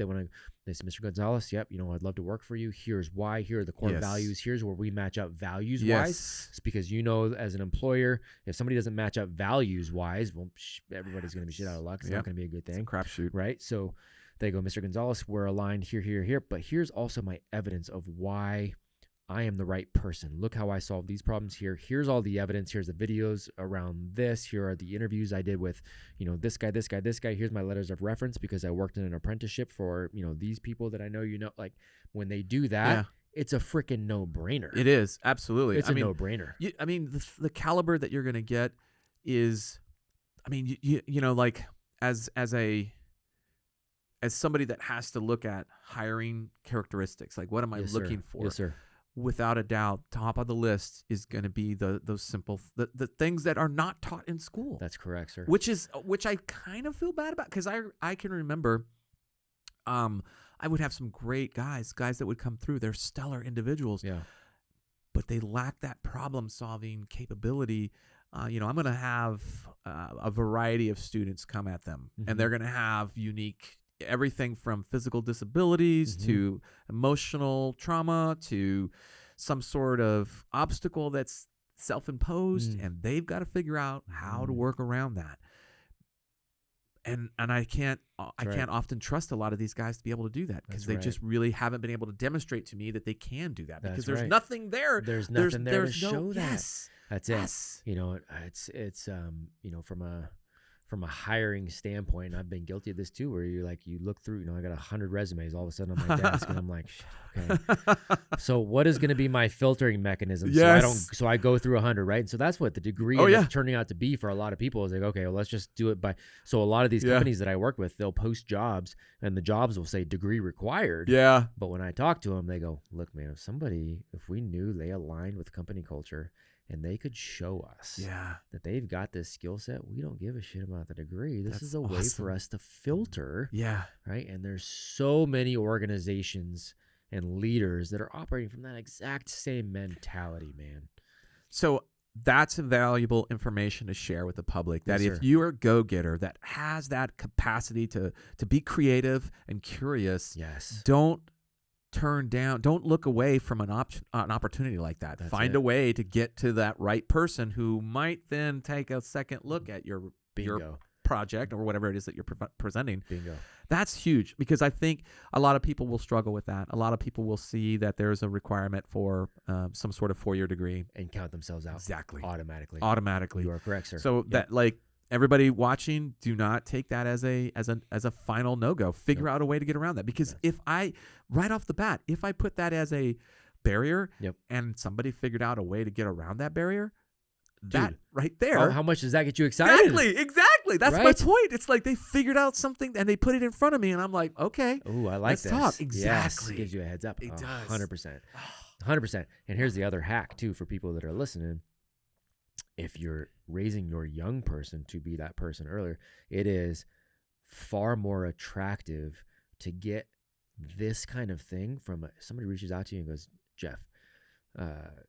they say, Mr. Gonzalez, yep, I'd love to work for you. Here's why. Here are the core values. Here's where we match up values-wise. It's because, as an employer, if somebody doesn't match up values-wise, well, everybody's going to be shit out of luck. It's not going to be a good thing. Crapshoot. Right? So they go, Mr. Gonzalez, we're aligned here. But here's also my evidence of why I am the right person. Look how I solve these problems here. Here's all the evidence. Here's the videos around this. Here are the interviews I did with, this guy. Here's my letters of reference because I worked in an apprenticeship for, these people that I know, like when they do that, it's a freaking no-brainer. It is. Absolutely. It's a no-brainer. The caliber that you're going to get is, like as somebody that has to look at hiring characteristics, like what am I looking for? Yes, sir. Without a doubt, top of the list is going to be those simple the things that are not taught in school. That's correct, sir. Which I kind of feel bad about, because I can remember, I would have some great guys that would come through. They're stellar individuals, but they lack that problem solving capability. I'm going to have a variety of students come at them, and they're going to have unique. Everything from physical disabilities to emotional trauma to some sort of obstacle that's self-imposed, and they've got to figure out how to work around that. And I can't often trust a lot of these guys to be able to do that, because they just really haven't been able to demonstrate to me that they can do that, because there's nothing there. There's nothing there to show that. Yes. That's it. It's from a hiring standpoint, I've been guilty of this too, where you're like, you look through, I got 100 resumes all of a sudden on my desk, and I'm like, okay. So what is going to be my filtering mechanism? Yes. So I go through 100, right? And so that's what the degree is turning out to be for a lot of people. Is like, okay, well, let's just do it by. So a lot of these companies that I work with, they'll post jobs, and the jobs will say degree required. Yeah. But when I talk to them, they go, look, man, if we knew they aligned with company culture, and they could show us that they've got this skill set, we don't give a shit about the degree. This is a way for us to filter. Yeah. Right. And there's so many organizations and leaders that are operating from that exact same mentality, man. So that's valuable information to share with the public, that Yes, if sir. you're a go-getter that has that capacity to be creative and curious, Yes. don't look away from an opportunity like that. That's Find it. a way to get to that right person who might then take a second look at your Bingo. project or whatever it is that you're presenting. Bingo. That's huge, because I think a lot of people will struggle with that. A lot of people will see that there's a requirement for some sort of 4-year degree And count themselves out. Exactly. Automatically. You are correct, sir. So that, like, everybody watching, do not take that as a final no-go. Figure out a way to get around that, because if I right off the bat, if I put that as a barrier and somebody figured out a way to get around that barrier, that right there. How much does that get you excited? Exactly. That's my Right? point. It's like they figured out something and they put it in front of me, and I'm like, okay. Ooh, I like Let's this. talk. Yes, Exactly. it gives you a heads up. It does. 100%. 100%. And here's the other hack too for people that are listening. If you're raising your young person to be that person earlier, it is far more attractive to get this kind of thing from somebody reaches out to you and goes, Jeff,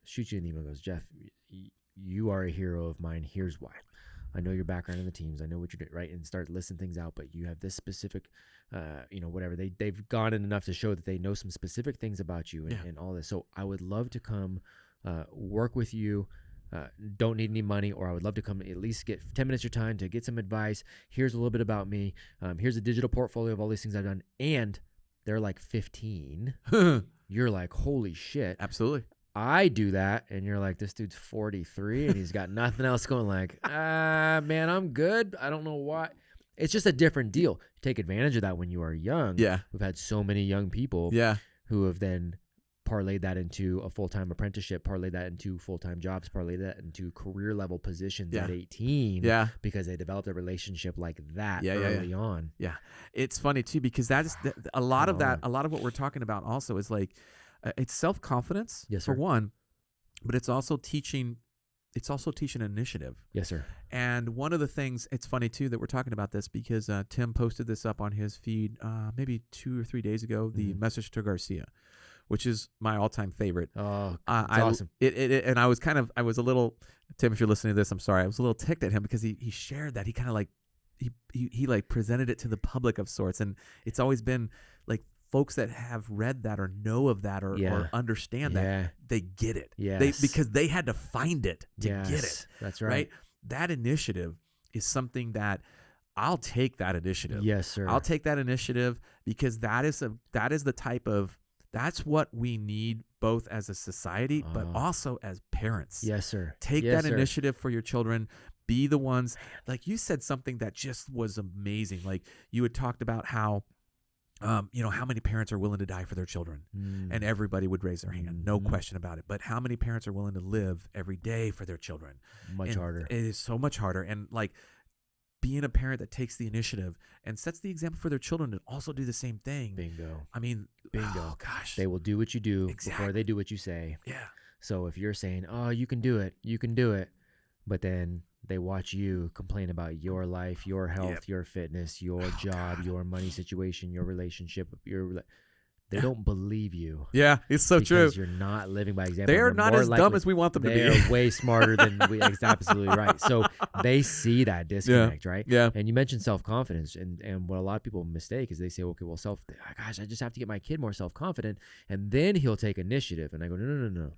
shoots you an email and goes, Jeff, you are a hero of mine. Here's why. I know your background in the teams. I know what you're doing, right? And start listing things out, but you have this specific, whatever. They've gone in enough to show that they know some specific things about you and all this. So I would love to come work with you. Don't need any money, or I would love to come at least get 10 minutes of your time to get some advice. Here's a little bit about me. Here's a digital portfolio of all these things I've done. And they're like 15. You're like, holy shit. Absolutely. I do that, and you're like, this dude's 43 and he's got nothing else going. Like, man, I'm good. I don't know why. It's just a different deal. Take advantage of that when you are young. Yeah. We've had so many young people who have then parlayed that into a full-time apprenticeship, parlayed that into full-time jobs, parlayed that into career level positions at 18 because they developed a relationship like that early on. Yeah. It's funny too, because that's a lot of what we're talking about also is like, it's self-confidence for one, but it's also teaching initiative. Yes, sir. And one of the things, it's funny too that we're talking about this, because Tim posted this up on his feed maybe 2 or 3 days ago, the message to Garcia, which is my all-time favorite. Oh, it's awesome. And I was a little, Tim, if you're listening to this, I'm sorry. I was a little ticked at him because he shared that. He kind of like, he like presented it to the public of sorts. And it's always been like, folks that have read that or know of that or understand that, they get it. Because they had to find it to get it. That's right. That initiative is something that I'll take that initiative. Yes, sir. I'll take that initiative, because that is the type of, that's what we need both as a society, but also as parents. Yes, sir. Take that initiative for your children. Be the ones, like you said something that just was amazing. Like you had talked about how, how many parents are willing to die for their children, and everybody would raise their hand, no question about it. But how many parents are willing to live every day for their children? Much harder. It is so much harder. And like being a parent that takes the initiative and sets the example for their children to also do the same thing. Bingo. I mean, bingo. Oh gosh, they will do what you do before they do what you say. Yeah. So if you're saying, "Oh, you can do it," but then they watch you complain about your life, your health, your fitness, your job, your money situation, your relationship, they don't believe you. Yeah, it's so true. Because you're not living by example. They're not as dumb as we want them to be. They're way smarter than we. That's absolutely right. So they see that disconnect, right? Yeah. And you mentioned self-confidence, and what a lot of people mistake is they say, okay, well, I just have to get my kid more self-confident, and then he'll take initiative. And I go, no.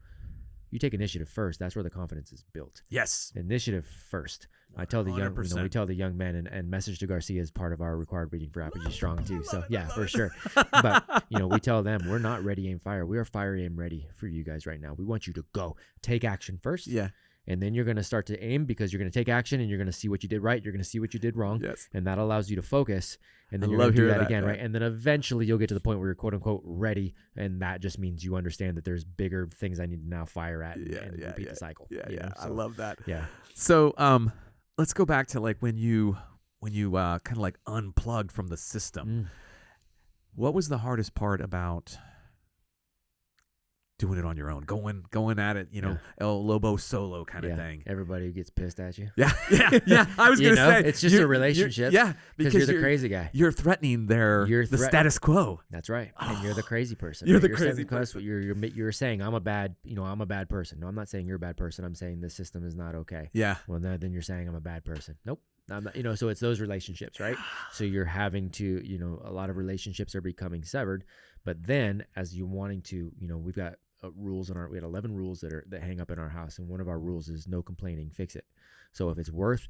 You take initiative first. That's where the confidence is built. Yes. Initiative first. I tell the young, we tell the young men, and message to Garcia is part of our required reading for Apogee Strong too. So yeah, for sure. But we tell them we're not ready, aim, fire. We are fire, aim, ready for you guys right now. We want you to go take action first. Yeah. And then you're going to start to aim because you're going to take action and you're going to see what you did right. You're going to see what you did wrong. Yes. And that allows you to focus. And then I you're going love to do hearing that that, again, man. right? And then eventually you'll get to the point where you're quote unquote ready. And that just means you understand that there's bigger things I need to now fire at and repeat the cycle. Yeah, you know? I love that. Yeah. So let's go back to like when you kind of like unplugged from the system. What was the hardest part about doing it on your own, going at it, El Lobo solo kind of thing? Everybody gets pissed at you. Yeah. I was going to say it's just a relationship. Because you're the crazy guy. You're threatening the status quo. That's right. And you're the crazy person. You're right? the crazy person. You're saying I'm a bad person. No, I'm not saying you're a bad person. I'm saying this system is not okay. Yeah. Well, then you're saying I'm a bad person. Nope. I'm not, so it's those relationships, right? So you're having to, a lot of relationships are becoming severed, but then as you wanting to, we've got rules we had 11 rules that hang up in our house. And one of our rules is no complaining, fix it. So if it's worth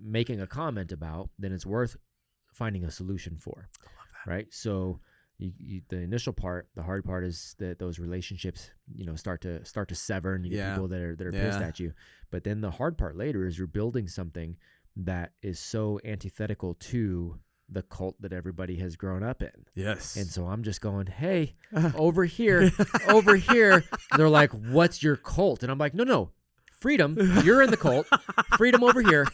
making a comment about, then it's worth finding a solution for. I love that. Right. So the initial part, the hard part is that those relationships, start to sever and you get people that are pissed at you. But then the hard part later is you're building something that is so antithetical to the cult that everybody has grown up in. Yes. And so I'm just going, hey, over here. They're like, what's your cult? And I'm like, no, freedom. You're in the cult. Freedom over here.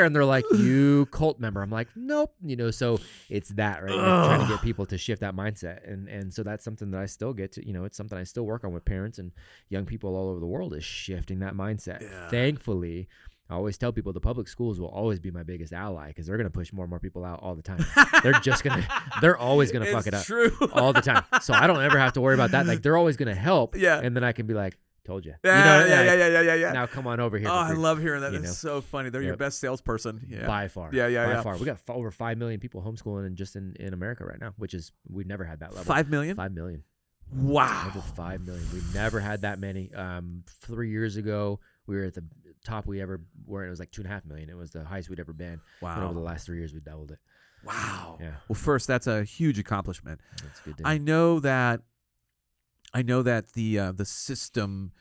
And they're like, you cult member. I'm like, nope. So it's that, right? Trying to get people to shift that mindset. And so that's something that I still get to, it's something I still work on with parents and young people all over the world is shifting that mindset. Yeah. Thankfully, I always tell people the public schools will always be my biggest ally because they're going to push more and more people out all the time. They're always going to fuck it up all the time. So I don't ever have to worry about that. Like they're always going to help. Yeah. And then I can be like, told you. Yeah. Now come on over here. Oh, I love hearing that. It's so funny. They're your best salesperson. Yeah. By far. Yeah. By far. We got over 5 million people homeschooling just in America right now, which is, we've never had that level. 5 million? 5 million. Wow. Over 5 million. We've never had that many. 3 years ago, we were at the top we ever were. It was like 2.5 million. It was the highest we'd ever been. Wow. And over the last 3 years, we doubled it. Wow. Yeah. Well, first, that's a huge accomplishment. That's good. I know that the system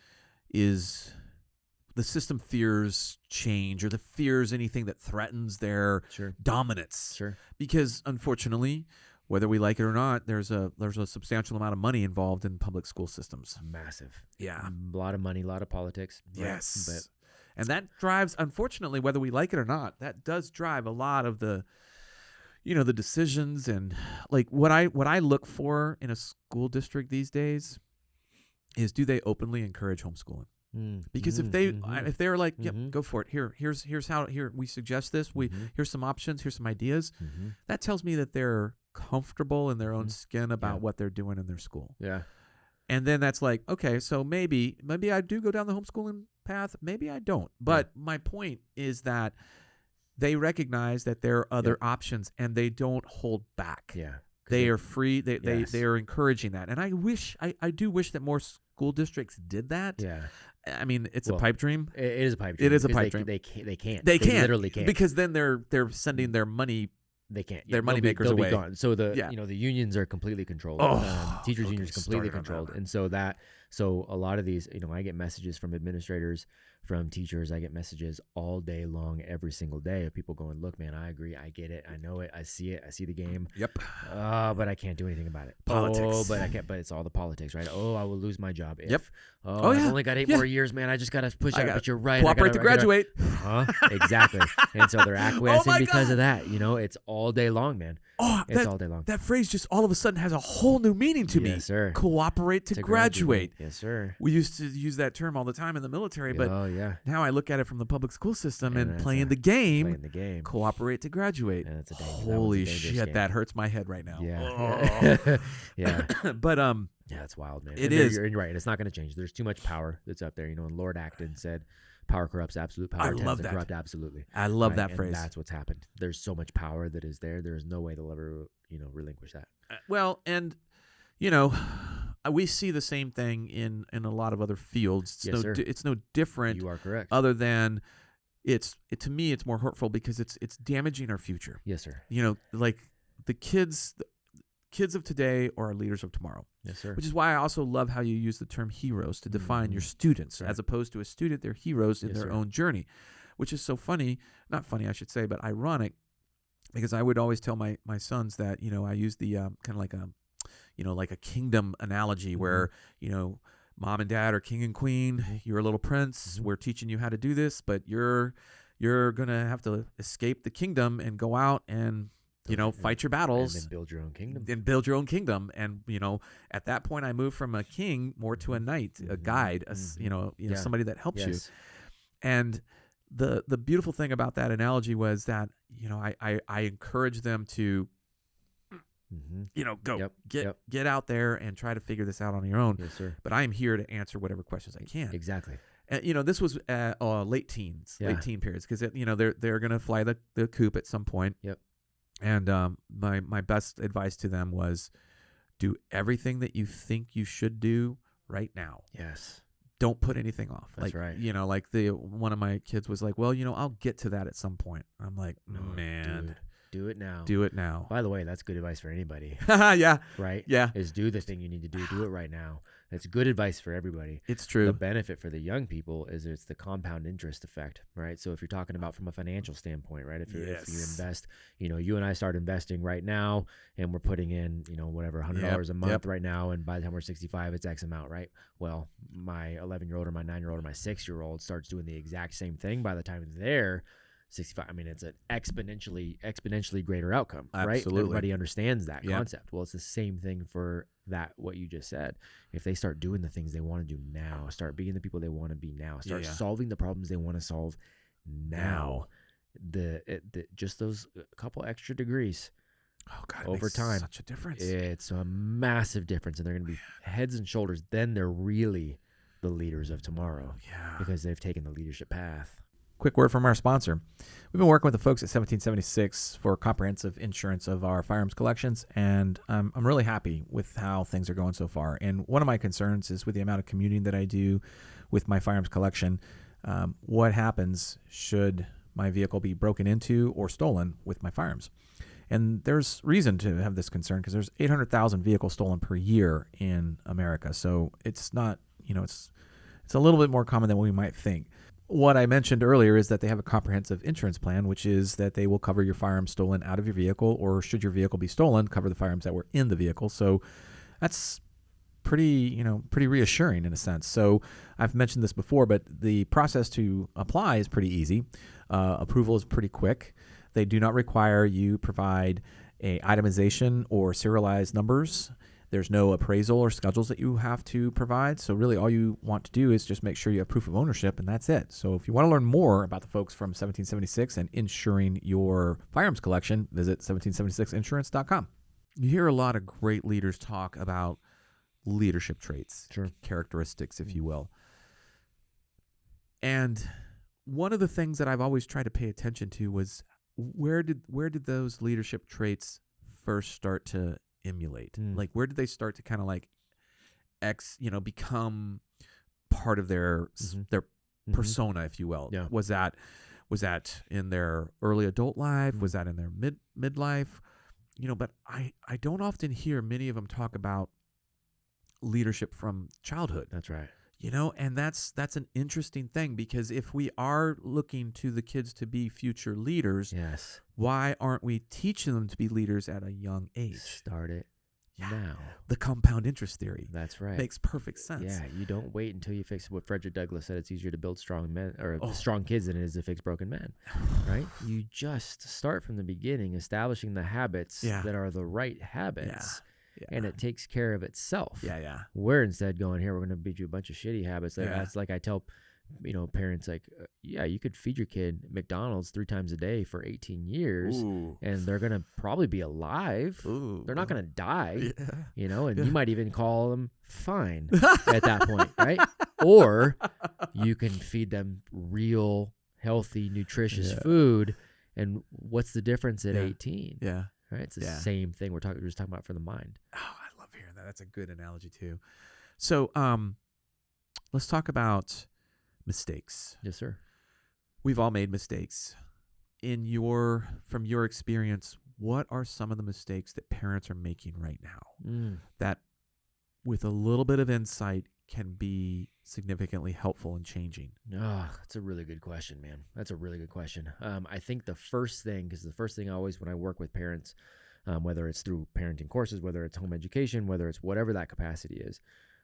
fears change or fears anything that threatens their dominance. Sure. Because unfortunately, whether we like it or not, there's a substantial amount of money involved in public school systems. Massive. Yeah. A lot of money, a lot of politics. Yes. Right? And that drives, unfortunately, whether we like it or not, that does drive a lot of the decisions and like what I look for in a school district these days is, do they openly encourage homeschooling? Because if they're like, yep, go for it. Here's how we suggest this. Here's some options. Here's some ideas. That tells me that they're comfortable in their own skin about what they're doing in their school. Yeah. And then that's like, okay, so maybe I do go down the homeschooling path. Maybe I don't. But my point is that they recognize that there are other options and they don't hold back. Yeah. They are free. They are encouraging that. And I do wish that more school districts did that. Yeah. I mean, it's a pipe dream. It is a pipe dream. It is a pipe dream. They can't. They literally can't. Because then they're sending their money. They can't. Their money makers away. Be gone. So the unions are completely controlled. Teachers unions completely controlled. And so a lot of these, I get messages from administrators, from teachers. I get messages all day long, every single day of people going, look, man, I agree. I get it. I know it. I see the game. Yep. But I can't do anything about it. Politics. Oh, but I can't. But it's all the politics, right? Oh, I will lose my job. Yep. I've only got 8 more years, man. I just got to push out. But you're right. Cooperate to graduate. Exactly. And so they're acquiescing because of that. It's all day long, man. It's all day long. That phrase just all of a sudden has a whole new meaning to me. Yes, sir. Cooperate to graduate. Yes, sir. We used to use that term all the time in the military, but now I look at it from the public school system and playing the game. Cooperate to graduate. And holy shit, that hurts my head right now. Yeah. Yeah. But yeah, it's wild, man. It is. You're right. It's not going to change. There's too much power that's up there. And Lord Acton said, power corrupts absolute. Power tends to corrupt absolutely. I love that phrase. And that's what's happened. There's so much power that is there. There's no way they'll ever, relinquish that. Well, and we see the same thing in a lot of other fields. It's no different. You are correct. Other than to me, it's more hurtful because it's damaging our future. Yes, sir. Like the kids kids of today are our leaders of tomorrow. Yes, sir. Which is why I also love how you use the term heroes to define your students. Right. As opposed to a student, they're heroes in their own journey, which is so funny. Not funny, I should say, but ironic, because I would always tell my sons that, I use the kind of like a kingdom analogy where, mom and dad are king and queen. You're a little prince. We're teaching you how to do this, but you're going to have to escape the kingdom and go out and, fight your battles. And then build your own kingdom. And, at that point, I moved from a king more to a knight, a guide, somebody that helps you. And the beautiful thing about that analogy was that, I encourage them to, go get out there and try to figure this out on your own. Yes, sir. But I am here to answer whatever questions I can. Exactly. And, this was late teen periods, because they're going to fly the coop at some point. Yep. And my best advice to them was, do everything that you think you should do right now. Yes. Don't put anything off. That's right. Like one of my kids was like, well, I'll get to that at some point. I'm like, man, do it now. Do it now. By the way, that's good advice for anybody. Yeah. Right? Yeah. Is do the thing you need to do. Do it right now. That's good advice for everybody. It's true. The benefit for the young people is it's the compound interest effect, right? So if you're talking about from a financial standpoint, right? If you invest, you and I start investing right now, and we're putting in, whatever, $100 a month right now, and by the time we're 65, it's X amount, right? Well, my 11-year-old or my 9-year-old or my 6-year-old starts doing the exact same thing by the time they're 65. I mean, it's an exponentially greater outcome, right? Absolutely. Everybody understands that concept. Well, it's the same thing for what you just said. If they start doing the things they want to do now, start being the people they want to be now, start solving the problems they want to solve now, just those couple extra degrees over time, such a difference. It's a massive difference, and they're going to be heads and shoulders. Then they're really the leaders of tomorrow, because they've taken the leadership path. Quick word from our sponsor. We've been working with the folks at 1776 for comprehensive insurance of our firearms collections, and I'm really happy with how things are going so far. And one of my concerns is with the amount of commuting that I do with my firearms collection. What happens should my vehicle be broken into or stolen with my firearms? And there's reason to have this concern, because there's 800,000 vehicles stolen per year in America. So it's not, it's a little bit more common than we might think. What I mentioned earlier is that they have a comprehensive insurance plan, which is that they will cover your firearms stolen out of your vehicle, or should your vehicle be stolen, cover the firearms that were in the vehicle. So that's pretty reassuring in a sense. So I've mentioned this before, but the process to apply is pretty easy. Approval is pretty quick. They do not require you provide a itemization or serialized numbers. There's no appraisal or schedules that you have to provide. So really all you want to do is just make sure you have proof of ownership, and that's it. So if you want to learn more about the folks from 1776 and insuring your firearms collection, visit 1776insurance.com. You hear a lot of great leaders talk about leadership traits, characteristics, if you will. And one of the things that I've always tried to pay attention to was where did those leadership traits first start to emulate? Like, where did they start to kind of like become part of their persona, if you will? Yeah. Was that in their early adult life? Was that in their midlife? But I don't often hear many of them talk about leadership from childhood. That's right. And that's an interesting thing, because if we are looking to the kids to be future leaders, why aren't we teaching them to be leaders at a young age? Start it now. The compound interest theory. That's right. Makes perfect sense. Yeah, you don't wait until you fix what Frederick Douglass said. It's easier to build strong men or strong kids than it is to fix broken men, right? You just start from the beginning, establishing the habits that are the right habits. Yeah. And it takes care of itself. Yeah. We're instead going, here, we're going to beat you a bunch of shitty habits. That's like I tell, parents, like, you could feed your kid McDonald's 3 times a day for 18 years, and they're going to probably be alive. They're not going to die, and you might even call them fine at that point, right? Or you can feed them real, healthy, nutritious food. And what's the difference at 18? Yeah. Right? It's the same thing we're just talking about for the mind. Oh, I love hearing that. That's a good analogy too. So let's talk about mistakes. Yes, sir. We've all made mistakes. From your experience, what are some of the mistakes that parents are making right now Mm. that with a little bit of insight can be significantly helpful in changing? Oh, that's a really good question, man. That's a really good question. I think the first thing, because the first thing always when I work with parents, whether it's through parenting courses, whether it's home education, whether it's whatever that capacity is,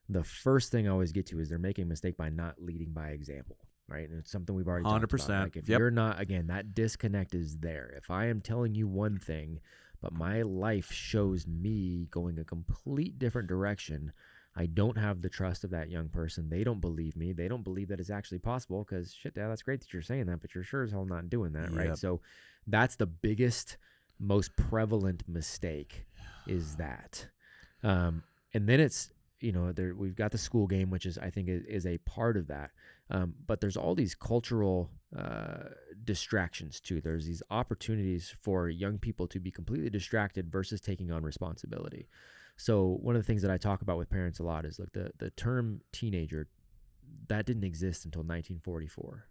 the first thing I always get to is they're making a mistake by not leading by example, right? And it's something we've already talked about. 100%. Like if Yep. you're not, again, that disconnect is there. If I am telling you one thing, but my life shows me going a complete different direction, I don't have the trust of that young person. They don't believe me. They don't believe that it's actually possible because, shit, Dad, that's great that you're saying that, but you're sure as hell not doing that, right? Yep. So that's the biggest, most prevalent mistake is that. And then it's, we've got the school game, which is, I think, is a part of that. But there's all these cultural distractions too. There's these opportunities for young people to be completely distracted versus taking on responsibility. So one of the things that I talk about with parents a lot is like the term teenager, that didn't exist until 1944.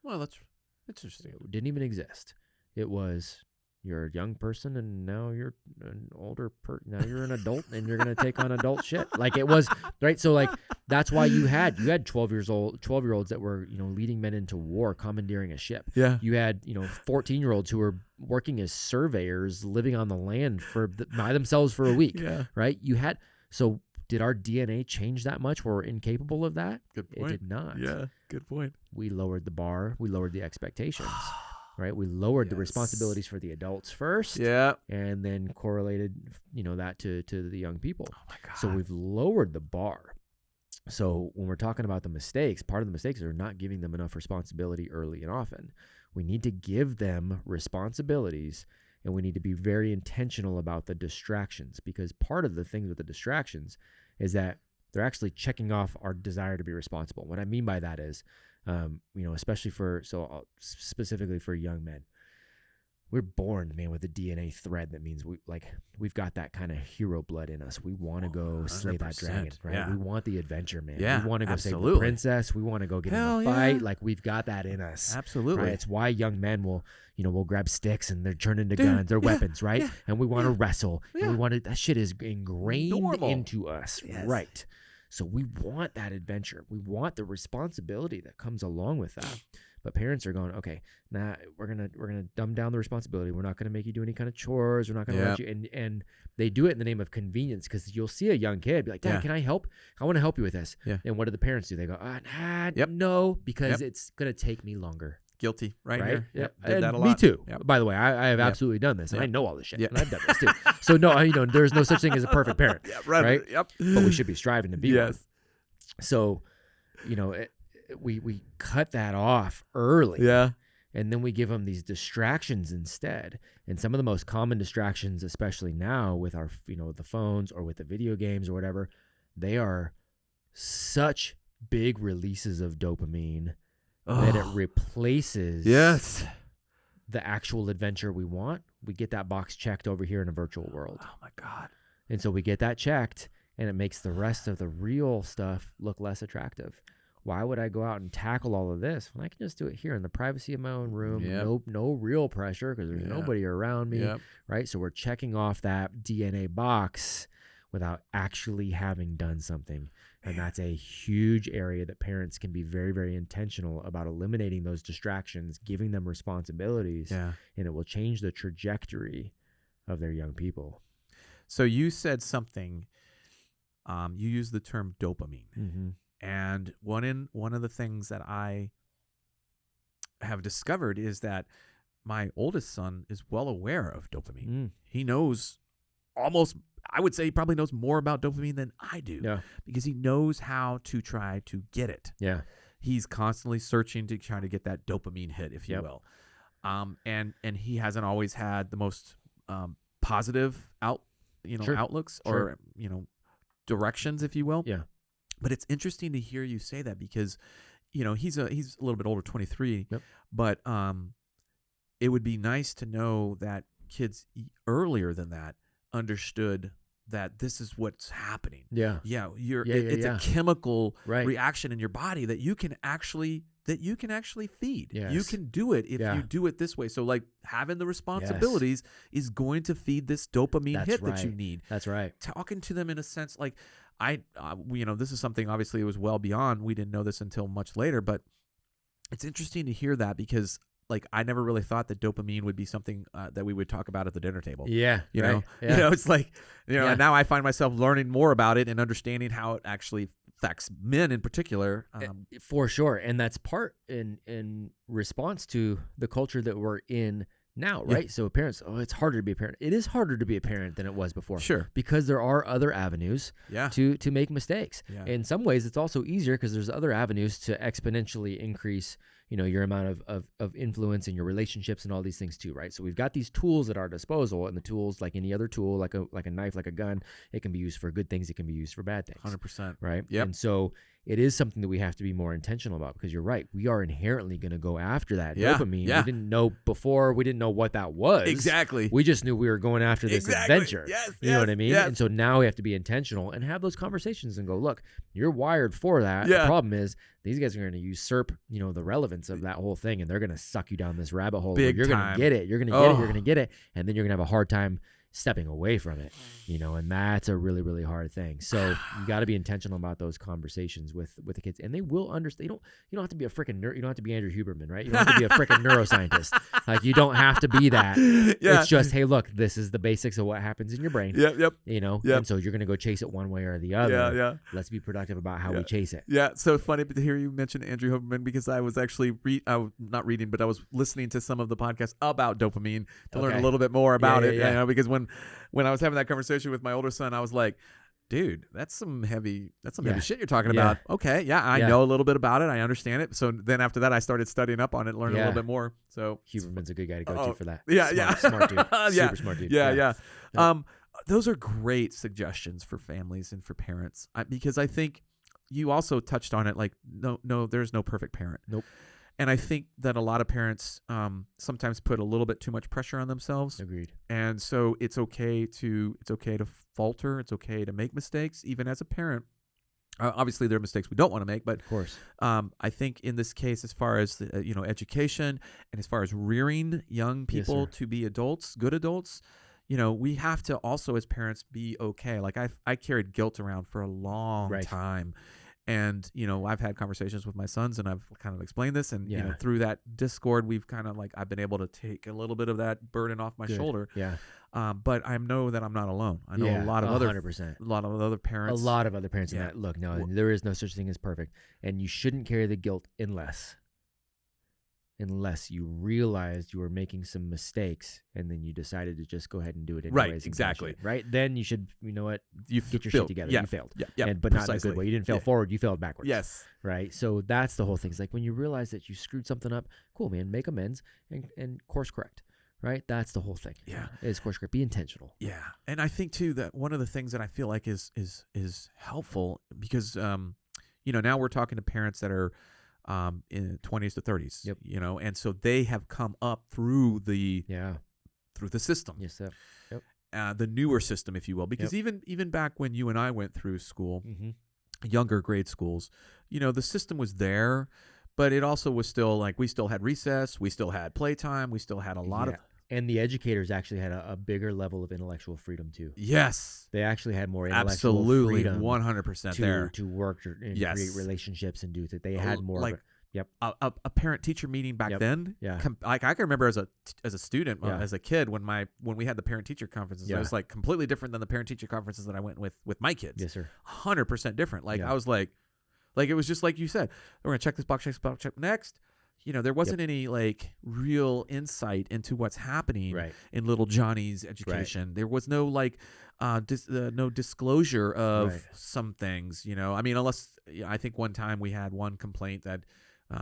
Well, that's interesting. It didn't even exist. It was, you're a young person and now you're an older now you're an adult and you're going to take on adult shit. Like it was, right? So like, that's why you had 12-year-olds that were, leading men into war, commandeering a ship. Yeah. You had, 14-year-olds who were working as surveyors, living on the land by themselves for a week. Yeah. Right? So did our DNA change that much where we're incapable of that? Good point. It did not. Yeah. Good point. We lowered the bar. We lowered the expectations. Right, we lowered the responsibilities for the adults first, and then correlated, that to the young people. Oh my God. So we've lowered the bar. So when we're talking about the mistakes, part of the mistakes are not giving them enough responsibility early and often. We need to give them responsibilities, and we need to be very intentional about the distractions, because part of the things with the distractions is that they're actually checking off our desire to be responsible. What I mean by that is, especially specifically for young men, we're born, man, with a DNA thread that means we've got that kind of hero blood in us. We want to go slay that dragon, right? Yeah. We want the adventure, man. Yeah, We want to go absolutely. save the princess. We want to go get in a fight. Yeah. Like we've got that in us. Absolutely. Right? It's why young men will grab sticks and they're turned into guns. They're weapons, right? Yeah. And we want to wrestle. Yeah. And we want to. That shit is ingrained Normal. into us, Yes. right? So we want that adventure. We want the responsibility that comes along with that. But parents are going, okay, nah, we're gonna dumb down the responsibility. We're not gonna make you do any kind of chores. We're not gonna let you. And they do it in the name of convenience, because you'll see a young kid be like, Dad, can I help? I want to help you with this. Yeah. And what do the parents do? They go, no, because it's gonna take me longer. Guilty right here. Yep. Did And that a lot. me too. Yep. By the way, I have absolutely done this, and I know all this shit, Yep. and I've done this too. So no, there's no such thing as a perfect parent, right? Yep. But we should be striving to be one. Yes. So, we cut that off early. Yeah. And then we give them these distractions instead. And some of the most common distractions, especially now with our, the phones or with the video games or whatever, they are such big releases of dopamine that it replaces the actual adventure we want. We get that box checked over here in a virtual world. Oh my God. And so we get that checked, and it makes the rest of the real stuff look less attractive. Why would I go out and tackle all of this when I can just do it here in the privacy of my own room? Yep. No real pressure, because there's nobody around me, right? So we're checking off that DNA box without actually having done something. And that's a huge area that parents can be very, very intentional about eliminating those distractions, giving them responsibilities, and it will change the trajectory of their young people. So you said something, you used the term dopamine. Mm-hmm. And one of the things that I have discovered is that my oldest son is well aware of dopamine. He knows I would say he probably knows more about dopamine than I do, because he knows how to try to get it. Yeah. He's constantly searching to try to get that dopamine hit, if you will. And he hasn't always had the most positive outlooks or directions, if you will. Yeah. But it's interesting to hear you say that, because he's a little bit older, 23. But it would be nice to know that kids earlier than that understood that this is what's happening. Yeah. Yeah, it's Yeah. a chemical Right. reaction in your body that you can actually feed. You Yes. can do it if Yeah. you do it this way. So like having the responsibilities is going to feed this dopamine That's hit that you right. need. That's right. Talking to them in a sense like this is something obviously it was well beyond. We didn't know this until much later, but it's interesting to hear that because like I never really thought that dopamine would be something that we would talk about at the dinner table. Yeah. You right. know, Yeah. it's like, Yeah. and now I find myself learning more about it and understanding how it actually affects men in particular. For sure. And that's part in response to the culture that we're in now, right? Yeah. So parents, it's harder to be a parent. It is harder to be a parent than it was before. Sure. Because there are other avenues Yeah. to make mistakes. Yeah. In some ways, it's also easier because there's other avenues to exponentially increase, your amount of influence in your relationships and all these things too, right? So we've got these tools at our disposal, and the tools, like any other tool, like a knife, like a gun, it can be used for good things, it can be used for bad things. 100%. Right? Yep. And so it is something that we have to be more intentional about because you're right. We are inherently going to go after that dopamine. Yeah. We didn't know before. We didn't know what that was. Exactly. We just knew we were going after this adventure. Yes. You know what I mean? Yes. And so now we have to be intentional and have those conversations and go, look, you're wired for that. Yeah. The problem is these guys are going to usurp, the relevance of that whole thing, and they're going to suck you down this rabbit hole. Big You're going time. to get it. You're going to get it. You're going to get it. And then you're going to have a hard time stepping away from it, and that's a really, really hard thing. So you got to be intentional about those conversations with the kids, and they will understand. You don't have to be a freaking nerd. You don't have to be Andrew Huberman, right? You don't have to be a freaking neuroscientist. Like you don't have to be that. Yeah. It's just, hey, look, this is the basics of what happens in your brain. Yep. Yep. And so you're going to go chase it one way or the other. Yeah. Let's be productive about how we chase it. Yeah, so funny to hear you mention Andrew Huberman because I was actually not reading, but I was listening to some of the podcasts about dopamine to learn a little bit more about it. Yeah. Because when I was having that conversation with my older son, I was like, dude, that's some heavy shit you're talking about. Okay, I know a little bit about it. I understand it. So then after that, I started studying up on it, learning a little bit more. So Huberman's a good guy to go to for that. Yeah, Smart dude. Super smart dude. Yeah. Those are great suggestions for families and for parents because I think you also touched on it. Like, no, there's no perfect parent. Nope. And I think that a lot of parents sometimes put a little bit too much pressure on themselves. Agreed. And so it's okay to falter. It's okay to make mistakes, even as a parent. Obviously, there are mistakes we don't want to make, but of course, I think in this case, as far as education and as far as rearing young people to be adults, good adults, we have to also as parents be okay. Like I carried guilt around for a long time. And, I've had conversations with my sons and I've kind of explained this. And, through that discord, we've kind of I've been able to take a little bit of that burden off my shoulder. Yeah. But I know that I'm not alone. I know a lot of 100%. a lot of other parents. A lot of other parents in that. Look, no, there is no such thing as perfect. And you shouldn't carry the guilt unless you realized you were making some mistakes and then you decided to just go ahead and do it anyways. Right, exactly. Right? Then you should, you get your shit together. Yeah. You failed. Yeah, but not in a good way. You didn't fail forward, you failed backwards. Yes. Right? So that's the whole thing. It's like when you realize that you screwed something up, cool, man, make amends and course correct. Right? That's the whole thing. Yeah. Is course correct. Be intentional. Yeah. And I think too that one of the things that I feel like is helpful because now we're talking to parents that are in 20s to 30s. Yep. And so they have come up through the system. Yes, sir. Yep. The newer system, if you will, because even back when you and I went through school, younger grade schools, the system was there, but it also was still like we still had recess, we still had playtime, we still had a lot of. And the educators actually had a bigger level of intellectual freedom too. Yes, they actually had more intellectual freedom. 100% there to work and create relationships and do that. They had more. Like a parent teacher meeting back then. Yeah, I can remember as a student, as a kid when we had the parent teacher conferences. It was like completely different than the parent teacher conferences that I went with my kids. Yes, sir. 100% different. Like I was like it was just like you said. We're gonna check this box, check next. There wasn't any real insight into what's happening in little Johnny's education. There was no no disclosure of some things. I mean, unless I think one time we had one complaint that,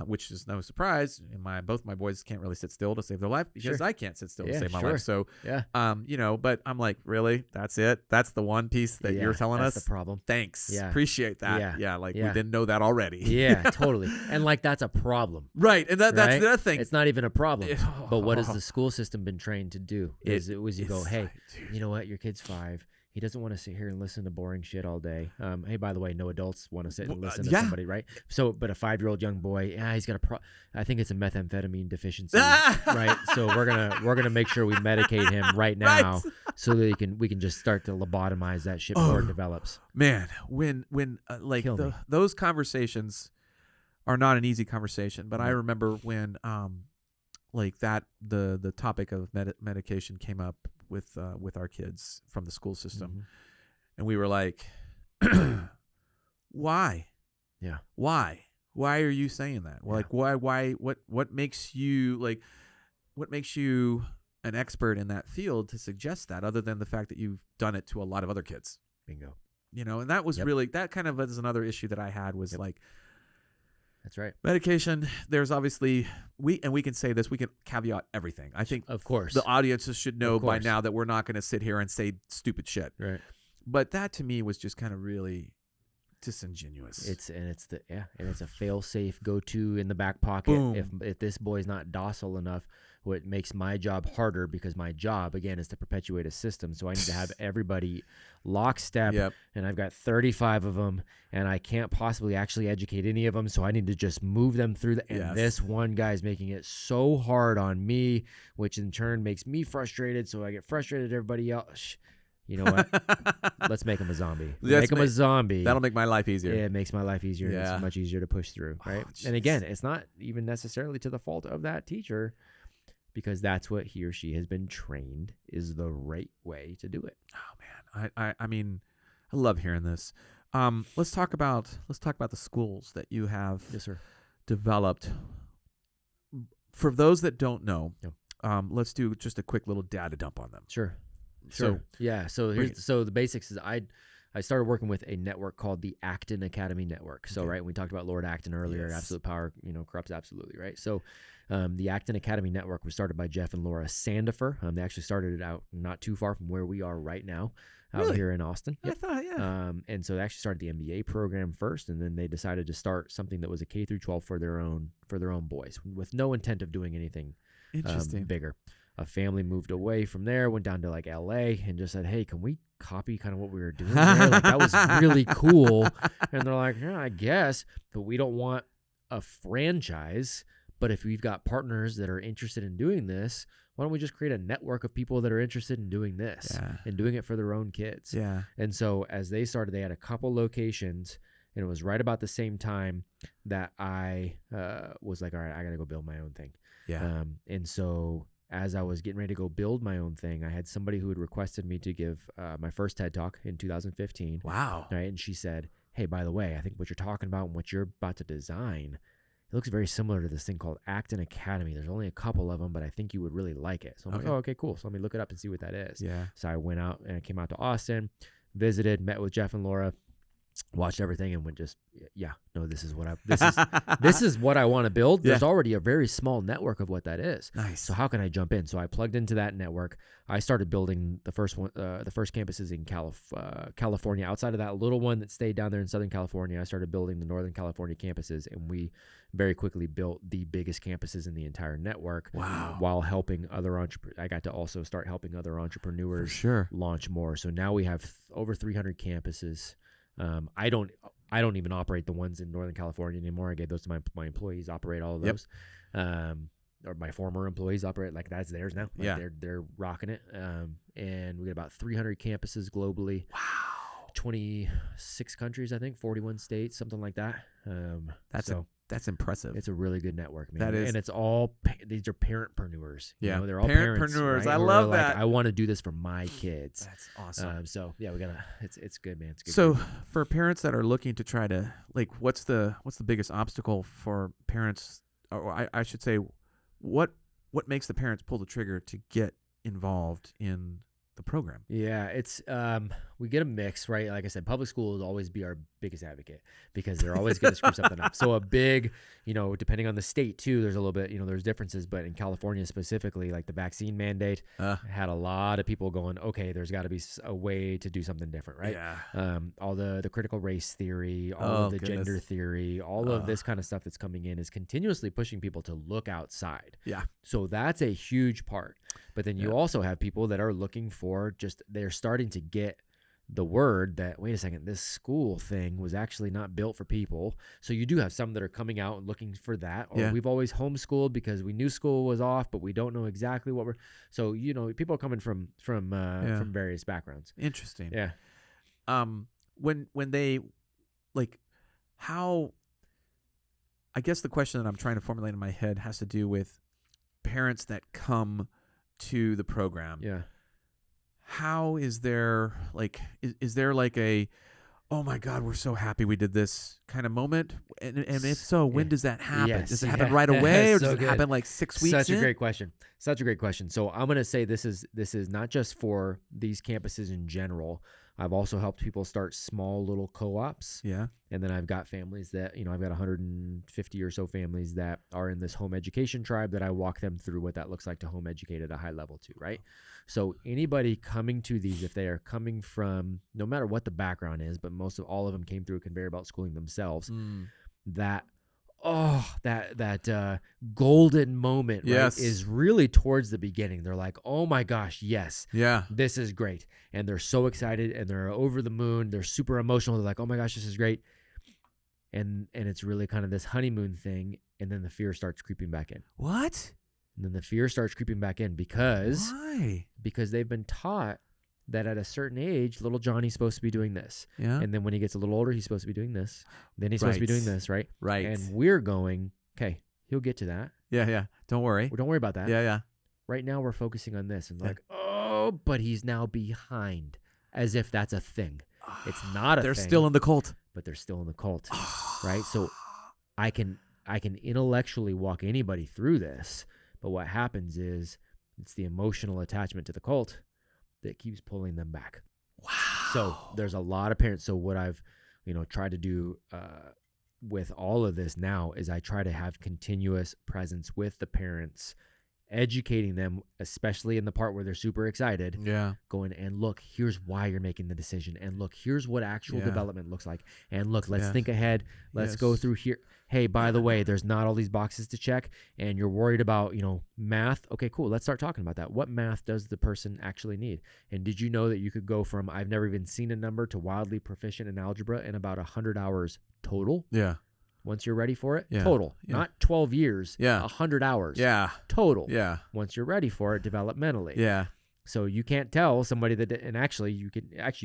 which is no surprise. Both my boys can't really sit still to save their life because I can't sit still to save my life. So but I'm like, really? That's it? That's the one piece that you're telling us? That's the problem. Thanks. Yeah. Appreciate that. Yeah. We didn't know that already. Yeah, totally. And that's a problem. Right. And that's the other thing. It's not even a problem. But what has the school system been trained to do? You go, hey, you know what? Your kid's 5. He doesn't want to sit here and listen to boring shit all day. Hey, by the way, no adults want to sit and listen to yeah. somebody, right? So, but a 5-year-old young boy, he's got I think it's a methamphetamine deficiency, right? So we're gonna make sure we medicate him right now, so that we can just start to lobotomize that shit before it develops. Man, when like those conversations are not an easy conversation, but I remember when like that the topic of medication came up with our kids from the school system, and we were like, why? Yeah. Why are you saying that? Well, like why what makes you an expert in that field to suggest that, other than the fact that you've done it to a lot of other kids? Bingo. And that was really, that kind of is another issue that I had was like, that's right. medication, there's obviously, we can say this, we can caveat everything. I think, of course, the audiences should know by now that we're not going to sit here and say stupid shit. Right. But that to me was just kind of really disingenuous. It's a fail-safe go-to in the back pocket. Boom. If this boy's not docile enough, what makes my job harder, because my job again is to perpetuate a system. So I need to have everybody lockstep, and I've got 35 of them, and I can't possibly actually educate any of them. So I need to just move them through and this one guy's making it so hard on me, which in turn makes me frustrated. So I get frustrated at everybody else. You know what? Let's make him a zombie. Make him a zombie. That'll make my life easier. Yeah, it makes my life easier. Yeah. It's much easier to push through, right? And again, it's not even necessarily to the fault of that teacher, because that's what he or she has been trained is the right way to do it. Oh man, I mean, I love hearing this. Let's talk about the schools that you have developed. For those that don't know, let's do just a quick little data dump on them. Sure. So the basics is I started working with a network called the Acton Academy Network. So right, we talked about Lord Acton earlier. Absolute power, corrupts absolutely, right? So the Acton Academy Network was started by Jeff and Laura Sandifer. They actually started it out not too far from where we are right now, out here in Austin. I thought, and so they actually started the MBA program first, and then they decided to start something that was a K through 12 for their own boys, with no intent of doing anything bigger. A family moved away from there, went down to like LA, and just said, "Hey, can we copy kind of what we were doing there? Like, that was really cool." And they're like, "Yeah, I guess, but we don't want a franchise. But if we've got partners that are interested in doing this, why don't we just create a network of people that are interested in doing this and doing it for their own kids?" Yeah. And so as they started, they had a couple locations, and it was right about the same time that I was like, "All right, I got to go build my own thing." Yeah. And so as I was getting ready to go build my own thing, I had somebody who had requested me to give my first TED Talk in 2015. Wow. Right. And she said, "Hey, by the way, I think what you're talking about and what you're about to design, it looks very similar to this thing called Acton Academy. There's only a couple of them, but I think you would really like it." So I'm like, "Oh, okay, cool. So let me look it up and see what that is." Yeah. So I went out and I came out to Austin, visited, met with Jeff and Laura, watched everything, and went this is what I want to build. There's already a very small network of what that is. Nice. So how can I jump in? So I plugged into that network. I started building the first campuses in California. Outside of that little one that stayed down there in Southern California, I started building the Northern California campuses, and we very quickly built the biggest campuses in the entire network. Wow. While helping other entrepreneurs. I got to also start helping other entrepreneurs launch more. So now we have over 300 campuses. I don't even operate the ones in Northern California anymore. I gave those to my employees, operate all of those. Or my former employees operate, like that's theirs now. Like they're rocking it. And we got about 300 campuses globally. Wow. 26 countries, I think, 41 states, something like that. That's impressive. It's a really good network, man. That is. And it's all, these are parentpreneurs. Yeah. They're all parents. Parentpreneurs. Right? I love that. I want to do this for my kids. That's awesome. So yeah, it's good, man. It's good. So for parents that are looking to try to, like, what's the biggest obstacle for parents, or I should say, what makes the parents pull the trigger to get involved in the program? Yeah, it's we get a mix, right? Like I said, public school will always be our biggest advocate because they're always going to screw something up. So a big, depending on the state too, there's a little bit, there's differences, but in California specifically, like the vaccine mandate had a lot of people going, okay, there's got to be a way to do something different, right? Yeah. All the critical race theory, all of the gender theory, all of this kind of stuff that's coming in is continuously pushing people to look outside. Yeah. So that's a huge part. But then you also have people that are looking for they're starting to get the word that, wait a second, this school thing was actually not built for people. So you do have some that are coming out and looking for that. Or Yeah. we've always homeschooled because we knew school was off, but we don't know exactly what we're. So, people are coming from various backgrounds. Interesting. Yeah. When they like how, I guess the question that I'm trying to formulate in my head has to do with parents that come to the program. Yeah. How is there like is there like a, oh my God, we're so happy we did this kind of moment? And if so, when does that happen? Yes, Does it happen right away, or so does it good. happen like 6 weeks Such in? a great question. Such a great question. So I'm going to say this is not just for these campuses in general. I've also helped people start small little co-ops. Yeah. And then I've got families that, I've got 150 or so families that are in this home education tribe that I walk them through what that looks like to home educate at a high level too, right? So anybody coming to these, if they are coming from, no matter what the background is, but all of them came through conveyor belt schooling themselves, that golden moment, Yes. right, is really towards the beginning. They're like, oh my gosh, yes, Yeah. this is great. And they're so excited and they're over the moon. They're super emotional. They're like, oh my gosh, this is great. And it's really kind of this honeymoon thing. And then the fear starts creeping back in. What? And then the fear starts creeping back in because Why? Because they've been taught that at a certain age, little Johnny's supposed to be doing this. Yeah. And then when he gets a little older, he's supposed to be doing this. Then he's supposed to be doing this, right? Right. And we're going, okay, he'll get to that. Yeah. Don't worry. Well, don't worry about that. Yeah. Right now we're focusing on this. And like, oh, but he's now behind, as if that's a thing. It's not a thing. They're still in the cult. But they're still in the cult, right? So I can intellectually walk anybody through this, but what happens is it's the emotional attachment to the cult that keeps pulling them back. Wow. So there's a lot of parents. So what I've, tried to do with all of this now is I try to have continuous presence with the parents, educating them, especially in the part where they're super excited. Yeah. Going, and look, here's why you're making the decision. And look, here's what actual development looks like. And look, let's think ahead. Let's go through here. Hey, by the way, there's not all these boxes to check and you're worried about, math. Okay, cool. Let's start talking about that. What math does the person actually need? And did you know that you could go from I've never even seen a number to wildly proficient in algebra in about 100 hours total? Yeah. Once you're ready for it, Yeah. total, not 12 years, 100 hours, total. Yeah. Once you're ready for it, developmentally. Yeah. So you can't tell somebody that, and actually you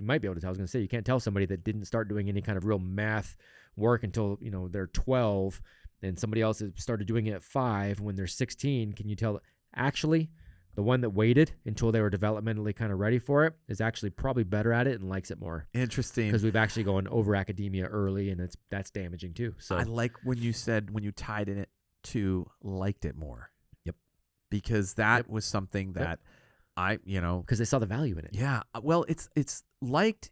might be able to tell. I was going to say, you can't tell somebody that didn't start doing any kind of real math work until, they're 12, and somebody else has started doing it at 5 when they're 16. Can you tell? Actually, the one that waited until they were developmentally kind of ready for it is actually probably better at it and likes it more. Interesting. Because we've actually gone over academia early, and that's damaging too. So I like when you tied in it to liked it more. Yep. Because that was something that because they saw the value in it. Yeah. Well, it's liked,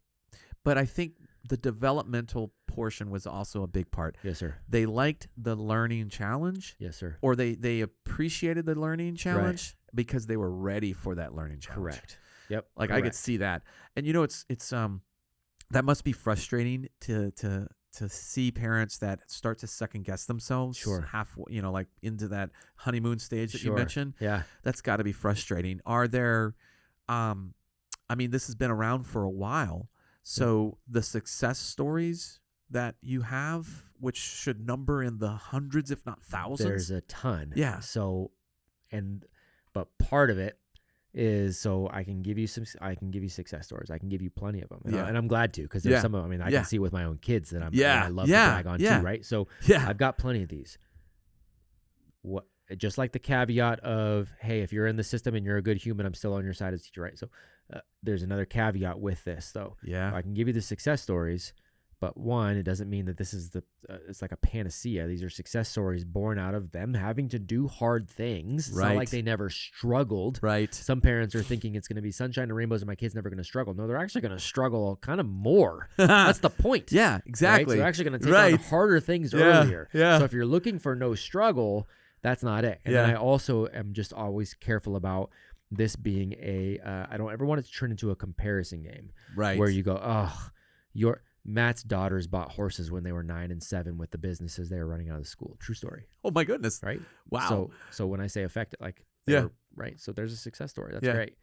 but I think the developmental portion was also a big part. Yes, sir. They liked the learning challenge. Yes, sir. Or they appreciated the learning challenge because they were ready for that learning challenge. Correct. Yep. Like correct. I could see that. And it's that must be frustrating to see parents that start to second guess themselves. Sure. Like into that honeymoon stage that you Sure. mentioned. Yeah. That's got to be frustrating. Are there this has been around for a while. So the success stories that you have, which should number in the hundreds, if not thousands. There's a ton. Yeah. So, but part of it is so I can give you success stories. I can give you plenty of them. And I'm glad to, because there's some of them. I can see with my own kids that I love to brag on too, right? So I've got plenty of these. Just like the caveat of, hey, if you're in the system and you're a good human, I'm still on your side as a teacher, right? So there's another caveat with this, though. Yeah. I can give you the success stories, but one, it doesn't mean that this is it's like a panacea. These are success stories born out of them having to do hard things. It's not like they never struggled. Right. Some parents are thinking it's going to be sunshine and rainbows and my kid's never going to struggle. No, they're actually going to struggle kind of more. That's the point. Yeah, exactly. Right? So they're actually going to take on harder things earlier. Yeah. So if you're looking for no struggle, that's not it. And then I also am just always careful about this being I don't ever want it to turn into a comparison game. Right. Where you go, Matt's daughters bought horses when they were 9 and 7 with the businesses they were running out of the school. True story. Oh my goodness. Right. Wow. So when I say affected, right. So there's a success story. That's great.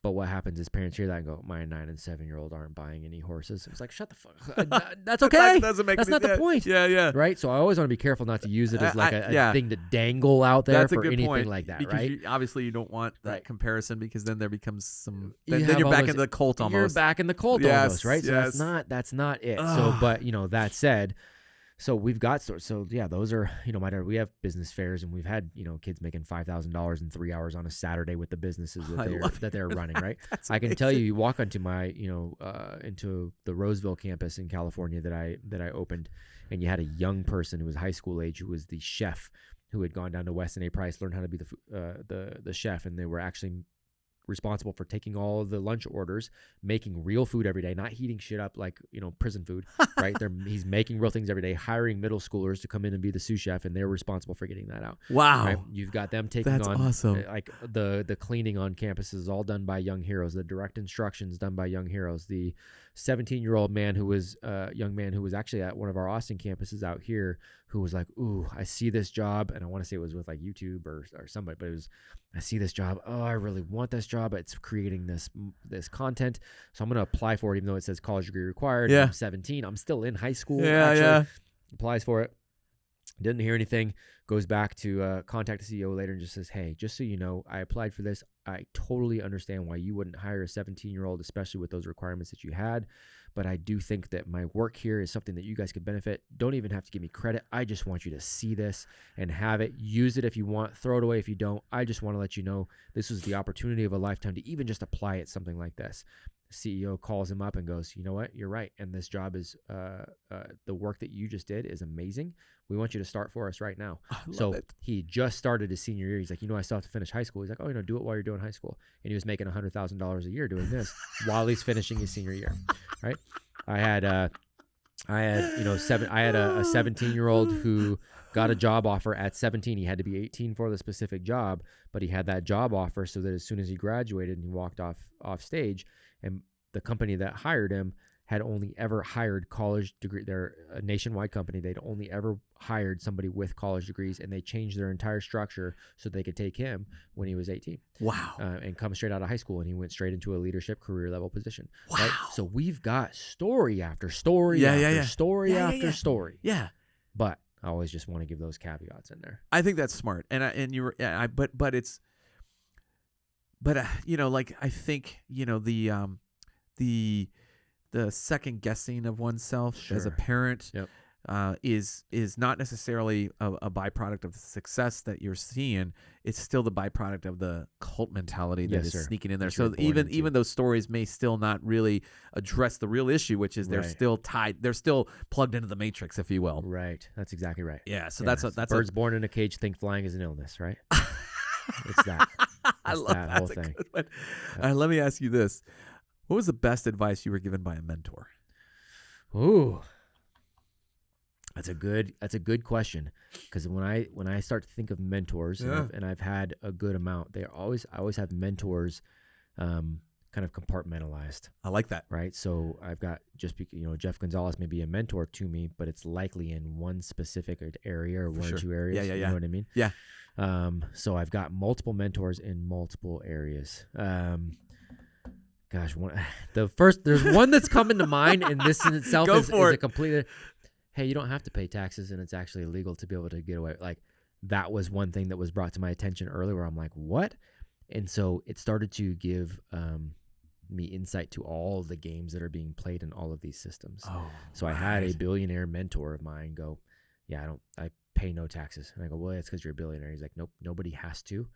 But what happens is parents hear that and go, my 9 and 7-year-old aren't buying any horses. It's like, shut the fuck up. That's okay. That doesn't make That's not the point. Yeah. Right? So I always want to be careful not to use it as like a thing to dangle out there That's for a good anything point, like that, because right? obviously you don't want that Right. comparison, because then there becomes some. You Then have you're all back those- into the cult almost. You're back in the cult Yes, almost, right? So yes. that's not it. Ugh. So, but that said, so we've got so yeah, those are we have business fairs, and we've had kids making $5,000 in 3 hours on a Saturday with the businesses that they're running, right? That's I can amazing. tell you walk onto my into the Roseville campus in California that I opened, and you had a young person who was high school age who was the chef, who had gone down to Weston A. Price, learned how to be the chef, and they were actually responsible for taking all of the lunch orders, making real food every day, not heating shit up like prison food, right? He's making real things every day, hiring middle schoolers to come in and be the sous chef, and they're responsible for getting that out. Wow. Right? You've got them taking That's on awesome. like the cleaning on campus is all done by young heroes. The direct instructions done by young heroes. The 17-year-old man who was young man who was actually at one of our Austin campuses out here, who was like, ooh, I see this job, and I want to say it was with like YouTube or somebody, but it was, I see this job. Oh, I really want this job. It's creating this content, so I'm going to apply for it, even though it says college degree required. Yeah. I'm 17. I'm still in high school. Yeah, actually. yeah. Applies for it. Didn't hear anything. Goes back to contact the CEO later and just says, hey, just so you know, I applied for this. I totally understand why you wouldn't hire a 17-year-old, especially with those requirements that you had. But I do think that my work here is something that you guys could benefit. Don't even have to give me credit. I just want you to see this and have it. Use it if you want. Throw it away if you don't. I just want to let you know this was the opportunity of a lifetime to even just apply at something like this. The CEO calls him up and goes, you know what? You're right. And this job is the work that you just did is amazing. We want you to start for us right now. So he just started his senior year. He's like, I still have to finish high school. He's like, oh, do it while you're doing hii school. And he was making $100,000 a year doing this while he's finishing his senior year. Right. I had a 17-year-old who got a job offer at 17. He had to be 18 for the specific job, but he had that job offer so that as soon as he graduated and he walked off stage, and the company that hired him had only ever hired college degree. They're a nationwide company. They'd only ever hired somebody with college degrees, and they changed their entire structure so they could take him when he was 18. Wow. And come straight out of high school, and he went straight into a leadership career level position. Wow. Right? So we've got story after story after story. Yeah. But I always just want to give those caveats in there. I think that's smart. And but it's, I think, the second guessing of oneself as a Sure. parent Yep. is not necessarily a byproduct of the success that you're seeing. It's still the byproduct of the cult mentality that Yes, is sir. sneaking in there. That you're So born into. even those stories may still not really address the real issue, which is they're Right. still tied. They're still plugged into the matrix, if you will. Right. That's exactly right. Yeah. So Yeah. that's birds born in a cage think flying is an illness, right? It's that. I It's love that that. whole That's a thing. good one. All right, let me ask you this. What was the best advice you were given by a mentor? Ooh, that's a good question, because when I start to think of mentors, Yeah. and I've had a good amount, I always have mentors, kind of compartmentalized, I like that. right? So I've got Jeff Gonzalez may be a mentor to me, but it's likely in one specific area or For one sure. or two areas. Yeah. You know what I mean? Yeah. So I've got multiple mentors in multiple areas. Gosh, there's one that's coming to mind, and this in itself Go is for a it. complete. Hey, you don't have to pay taxes, and it's actually illegal to be able to get away. Like, that was one thing that was brought to my attention earlier, where I'm like, what? And so it started to give me insight to all the games that are being played in all of these systems. Oh, So I had a billionaire mentor of mine go, yeah, I pay no taxes. And I go, well, it's because you're a billionaire. He's like, nope, nobody has to.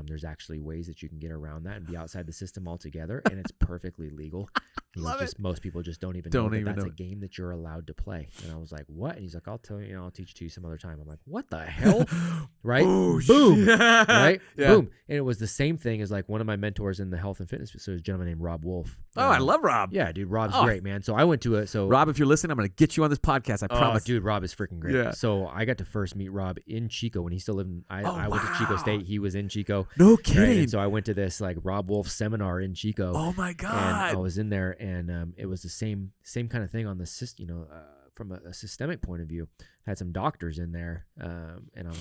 There's actually ways that you can get around that and be outside the system altogether, and it's perfectly legal. Love it. Most people just don't even Don't know that even that's know a game that you're allowed to play. And I was like, what? And he's like, I'll tell you, I'll teach it to you some other time. I'm like, what the hell? Right? Oh, Boom. shit. Right? Yeah. Boom. And it was the same thing as like one of my mentors in the health and fitness. So there's a gentleman named Rob Wolf. Oh, I love Rob. Yeah, dude, Rob's Oh. great, man. So I went to it. So Rob, if you're listening, I'm going to get you on this podcast. I promise. dude, Rob is freaking great. Yeah. So I got to first meet Rob in Chico when he still lived in, I went to Chico wow. State. He was in Chico. No Right? kidding. And so I went to this like Rob Wolf seminar in Chico. Oh my And God. I was in there, and it was the same kind of thing on the from a systemic point of view. Had some doctors in there, and I'm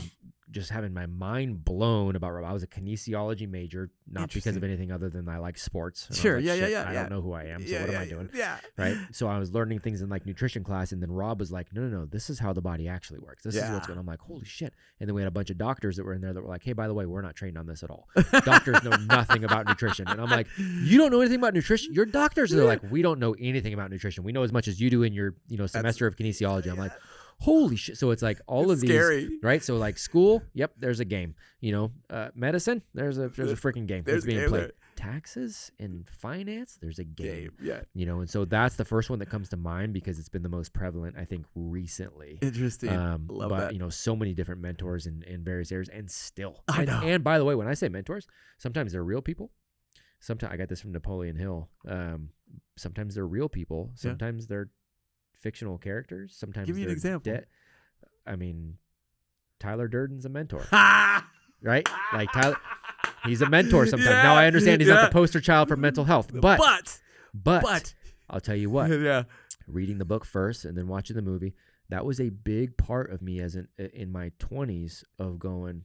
just having my mind blown about. I was a kinesiology major, not because of anything other than I like sports. And Sure. I was like, Yeah. I don't know who I am. So what am I doing? Yeah. Right. So I was learning things in like nutrition class, and then Rob was like, no, this is how the body actually works. This is what's going on. I'm like, holy shit. And then we had a bunch of doctors that were in there that were like, hey, by the way, we're not trained on this at all. Doctors know nothing about nutrition. And I'm like, you don't know anything about nutrition? You're doctors. And they're like, we don't know anything about nutrition. We know as much as you do in your, semester of kinesiology. I'm like, holy shit. So it's like all of these, scary. right? So like school, yep, there's a game. Medicine, there's a freaking game. It's being played. Taxes and finance, there's a game. Yeah. And so that's the first one that comes to mind because it's been the most prevalent, I think, recently. Interesting. Love but that. So many different mentors in various areas, and still. I know. And by the way, when I say mentors, sometimes they're real people. Sometimes I got this from Napoleon Hill. Sometimes they're real people. Sometimes they're fictional characters. Sometimes give me an example. Tyler Durden's a mentor, right? Like Tyler, he's a mentor sometimes. Yeah, now I understand he's not the poster child for mental health, but I'll tell you what. Reading the book first and then watching the movie, that was a big part of me as in my 20s of going,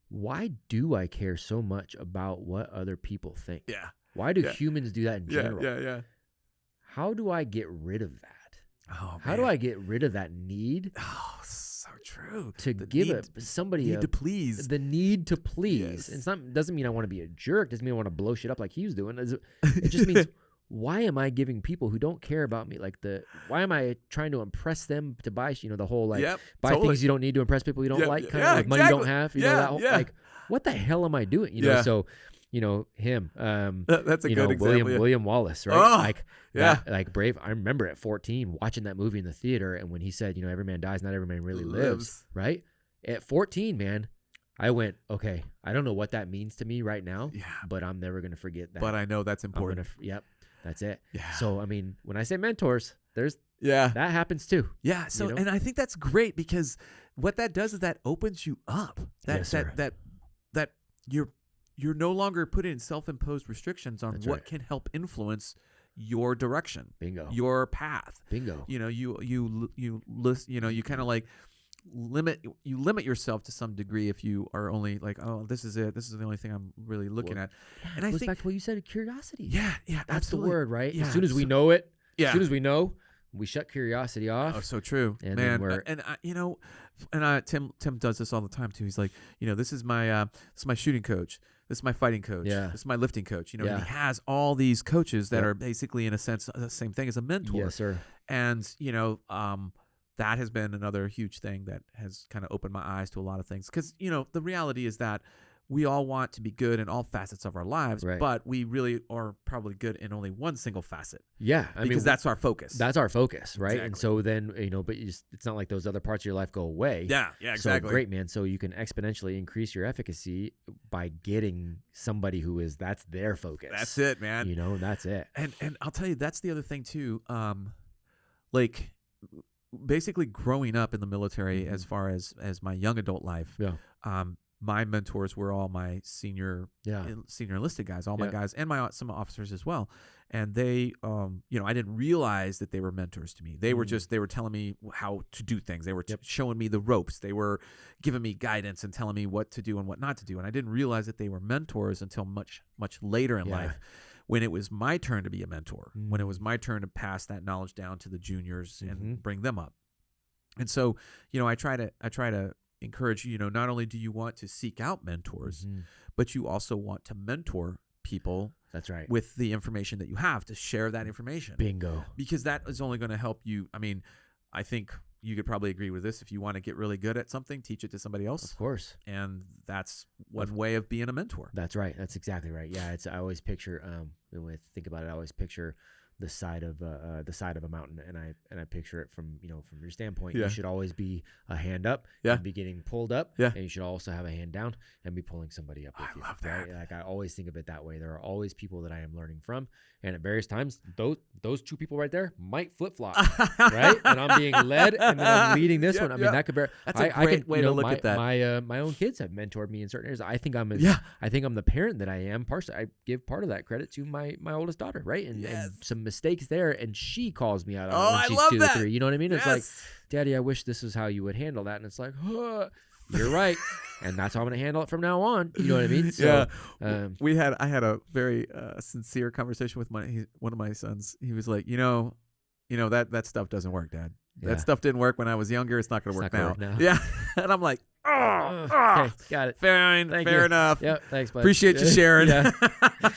why do I care so much about what other people think? Yeah. Why do humans do that in general? Yeah. How do I get rid of that? Oh, How do I get rid of that need? Oh, so true. To give somebody need to please. The need to please. Yes. It doesn't mean I want to be a jerk. Doesn't mean I want to blow shit up like he was doing. It just means, why am I giving people who don't care about me why am I trying to impress them to buy, the whole buy things you don't need to impress people you don't like, kind of money you don't have, that whole, what the hell am I doing? So, him, that's a good example. William Wallace, right? Like Brave. I remember at 14 watching that movie in the theater, and when he said, every man dies, not every man really lives, right? At 14, man, I went, okay, I don't know what that means to me right now, but I'm never going to forget that. But I know that's important. Yep, that's it. Yeah. So, when I say mentors, there's that happens too. Yeah. So, and I think that's great because what that does is that opens you up. That you're no longer putting in self-imposed restrictions on what can help influence your direction. Bingo. Your path. Bingo. You kind of like limit yourself to some degree if you are only like, oh, this is it. This is the only thing I'm really looking at. And I think back to what you said, curiosity. Yeah, that's absolutely. the word, right? Yeah. As soon as we know it, as soon as we know, we shut curiosity off. Oh, so true, and man. Tim does this all the time too. He's like, this is my shooting coach. This is my fighting coach. Yeah. This is my lifting coach. And he has all these coaches that are basically, in a sense, the same thing as a mentor. Yes, sir. And that has been another huge thing that has kind of opened my eyes to a lot of things. Because the reality is that we all want to be good in all facets of our lives, but we really are probably good in only one single facet. Yeah. Because that's our focus. That's our focus, right? Exactly. And so then, but it's not like those other parts of your life go away. Yeah, exactly. So great, man. So you can exponentially increase your efficacy by getting somebody that's their focus. That's it, man. That's it. And I'll tell you, that's the other thing too. Like basically growing up in the military, as far as my young adult life. Yeah. My mentors were all my senior enlisted guys, all my guys, and some officers as well. And they, I didn't realize that they were mentors to me. They were they were telling me how to do things. They were showing me the ropes. They were giving me guidance and telling me what to do and what not to do. And I didn't realize that they were mentors until much, much later in life, when it was my turn to be a mentor, when it was my turn to pass that knowledge down to the juniors and bring them up. And so, I try to encourage not only do you want to seek out mentors, but you also want to mentor people. That's right. With the information that you have, to share that information. Bingo. Because that is only going to help you. I think you could probably agree with this. If you want to get really good at something, teach it to somebody else. Of course. And that's one way of being a mentor. That's right. That's exactly right. Yeah. I always picture, when I think about it, I always picture the side of a mountain, and I picture it from your standpoint. You should always be a hand up and be getting pulled up, and you should also have a hand down and be pulling somebody up with you. I love that. Right? Like I always think of it that way. There are always people that I am learning from, and at various times those two people right there might flip flop, right? And I'm being led, and then I'm leading this one. That could be. That's a great way to look at that. My own kids have mentored me in certain areas. I think I'm the parent that I am. Partially, I give part of that credit to my oldest daughter, right? And some mistakes there, and she calls me out on it when she's 2 or 3. You know what I mean? It's like, Daddy, I wish this is how you would handle that. And it's like, you're right. And that's how I'm going to handle it from now on. You know what I mean? So, I had a very sincere conversation with one of my sons. He was like, that stuff doesn't work, Dad. That stuff didn't work when I was younger. It's not going to work now. Yeah. And I'm like, okay, got it. Fair enough. Yep, thanks, bud. Appreciate you sharing. Yeah.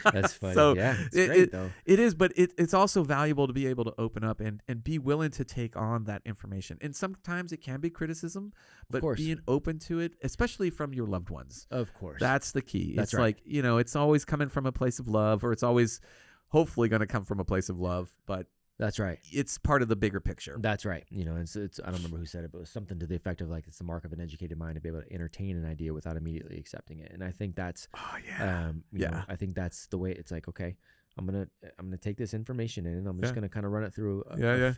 That's funny. So yeah, it's great, though. It is, but it's also valuable to be able to open up and be willing to take on that information. And sometimes it can be criticism, but being open to it, especially from your loved ones. Of course. That's the key. That's it's like, it's always coming from a place of love, or it's always hopefully going to come from a place of love, but that's right. It's part of the bigger picture. That's right. It's I don't remember who said it, but it was something to the effect of like, it's the mark of an educated mind to be able to entertain an idea without immediately accepting it. And I think that's, I think that's the way it's like, okay, I'm going to take this information in and I'm just going to kind of run it through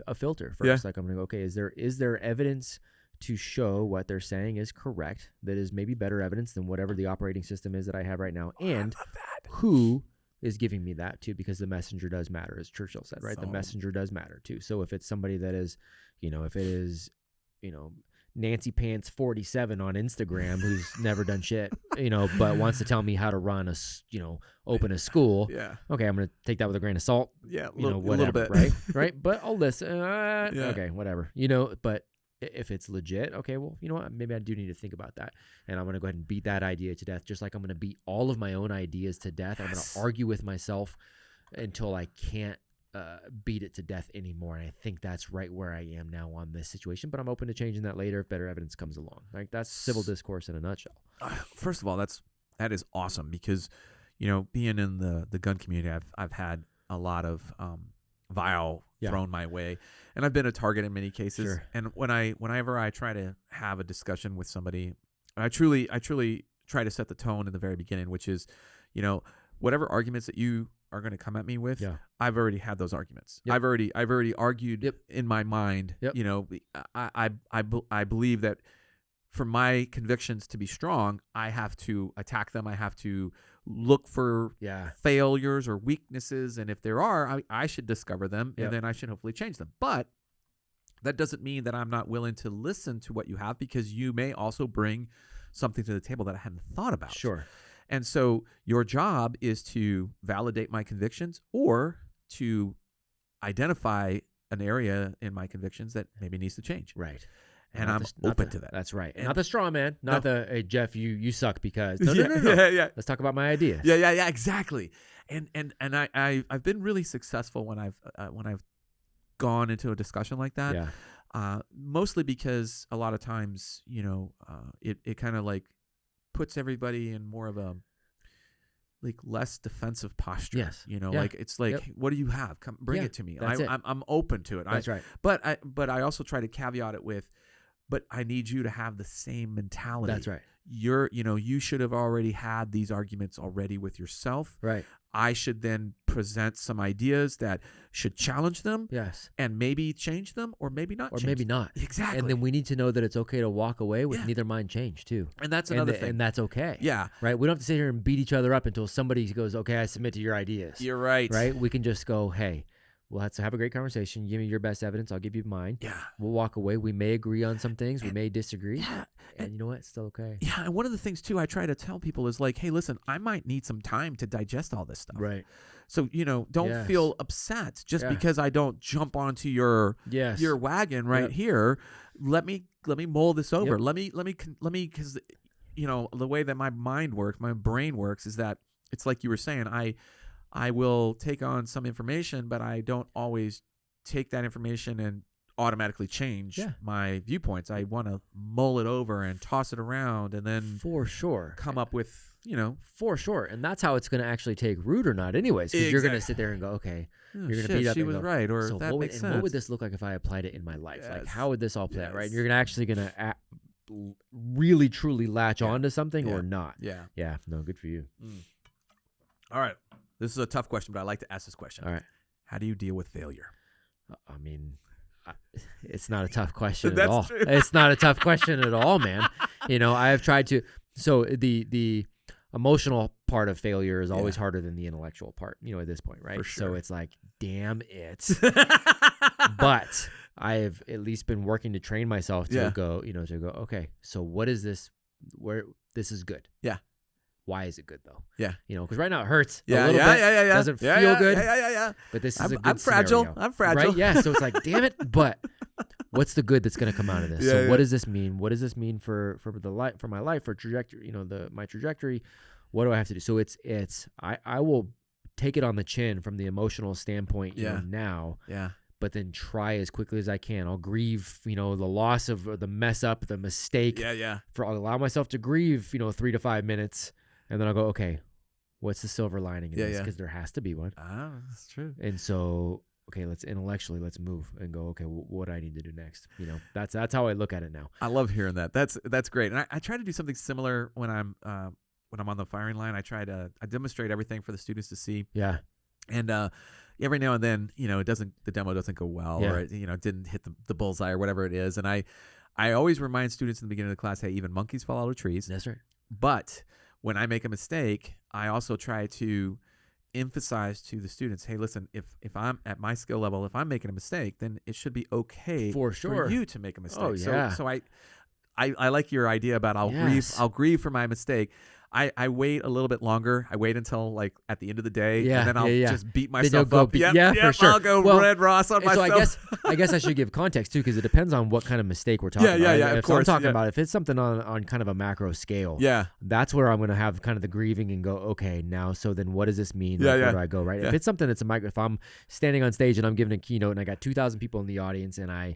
a filter first. Yeah. Like I'm going to go, okay, is there evidence to show what they're saying is correct? That is maybe better evidence than whatever the operating system is that I have right now. And who is giving me that too, because the messenger does matter, as Churchill said, right? The messenger does matter too. So if it's somebody that is, if it is, Nancy Pants 47 on Instagram, who's never done shit, but wants to tell me how to run open a school. Yeah. Okay. I'm going to take that with a grain of salt. Yeah. Whatever. A little bit. Right. Right. But I'll listen. Okay. Whatever, but if it's legit, okay, well, you know what? Maybe I do need to think about that. And I'm going to go ahead and beat that idea to death, just like I'm going to beat all of my own ideas to death. I'm going to argue with myself until I can't beat it to death anymore. And I think that's right where I am now on this situation. But I'm open to changing that later if better evidence comes along. Like, that's civil discourse in a nutshell. First of all, that is awesome because, being in the gun community, I've had a lot of vile thrown my way, and I've been a target in many cases. Sure. And whenever I try to have a discussion with somebody, I truly try to set the tone in the very beginning, which is, whatever arguments that you are going to come at me with, I've already had those arguments. I've already argued in my mind. I believe that for my convictions to be strong, I have to attack them. I have to look for failures or weaknesses, and if there are, I should discover them, and then I should hopefully change them. But that doesn't mean that I'm not willing to listen to what you have, because you may also bring something to the table that I hadn't thought about. Sure. And so your job is to validate my convictions or to identify an area in my convictions that maybe needs to change. Right. And I'm open to that. That's right. And not the straw man. Not the, hey, Jeff, you suck because. No. Yeah. Let's talk about my ideas. Yeah, exactly. And I've been really successful when I've gone into a discussion like that. Yeah. Mostly because a lot of times, it kind of like puts everybody in more of a like less defensive posture. Yes. Like it's like, what do you have? Come bring it to me. I'm open to it. That's right. But I also try to caveat it with, but I need you to have the same mentality. That's right. You should have already had these arguments already with yourself. Right. I should then present some ideas that should challenge them. Yes. And maybe change them or maybe not or change maybe them. not. Exactly. And then we need to know that it's okay to walk away with neither mind change too. And that's another thing. And that's okay. Yeah. Right? We don't have to sit here and beat each other up until somebody goes, okay, I submit to your ideas. You're right. Right? We can just go, hey, we'll have to have a great conversation. Give me your best evidence. I'll give you mine. Yeah. We'll walk away. We may agree on some things. We may disagree. Yeah. And you know what? It's still okay. Yeah. And one of the things too I try to tell people is like, hey, listen, I might need some time to digest all this stuff. Right. So, don't feel upset just because I don't jump onto your wagon here. Let me mull this over. Let me, because, the way that my mind works, my brain works is that it's like you were saying, I will take on some information, but I don't always take that information and automatically change my viewpoints. I want to mull it over and toss it around and then for sure come up with, for sure. And that's how it's going to actually take root or not anyways, because you're going to sit there and go, okay, you're going to beat up she and was go, right, or so that makes sense. what would this look like if I applied it in my life? Yes. Like, how would this all play out, right? And you're actually going to really, truly latch onto something or not. Yeah. Yeah. No, good for you. All right. This is a tough question, but I like to ask this question. All right. How do you deal with failure? I mean, it's not a tough question at That's all. true. It's not a tough question at all, man. I have tried to. So the emotional part of failure is always harder than the intellectual part, at this point, right? For sure. So it's like, damn it. But I have at least been working to train myself to go, okay, so what is this where this is good. Yeah. Why is it good though? Yeah. Because right now it hurts Yeah, a little bit. yeah. Doesn't Yeah, feel yeah, good. Yeah. But this is a good I'm fragile. scenario, I'm fragile. right? Yeah. So it's like, damn it. But what's the good that's going to come out of this? So what does this mean? What does this mean for my life, for trajectory? My trajectory. What do I have to do? So I will take it on the chin from the emotional standpoint. Now. Yeah. But then try as quickly as I can. I'll grieve, the loss of or the mess up, the mistake. Yeah. I'll allow myself to grieve, 3 to 5 minutes. And then I'll go, okay, what's the silver lining in this? Because there has to be one. That's true. And so, okay, let's move and go, okay, what do I need to do next? That's how I look at it now. I love hearing that. That's great. And I try to do something similar when I'm on the firing line. I demonstrate everything for the students to see. Yeah. And every now and then, the demo doesn't go well, or it didn't hit the bullseye or whatever it is. And I always remind students in the beginning of the class, hey, even monkeys fall out of trees. That's right. But when I make a mistake, I also try to emphasize to the students, hey, listen, if I'm at my skill level, if I'm making a mistake, then it should be okay for you to make a mistake. Oh, yeah. So I like your idea about I'll grieve for my mistake. I wait a little bit longer. I wait until like at the end of the day, and then I'll just beat myself up. For sure. I'll go Red Ross on myself. So I guess I should give context too, because it depends on what kind of mistake we're talking about. Yeah. Of course. I'm talking about if it's something on kind of a macro scale. Yeah. That's where I'm going to have kind of the grieving and go, okay, now so then what does this mean? Where do I go? Right. Yeah. If it's something that's if I'm standing on stage and I'm giving a keynote and I got 2,000 people in the audience and I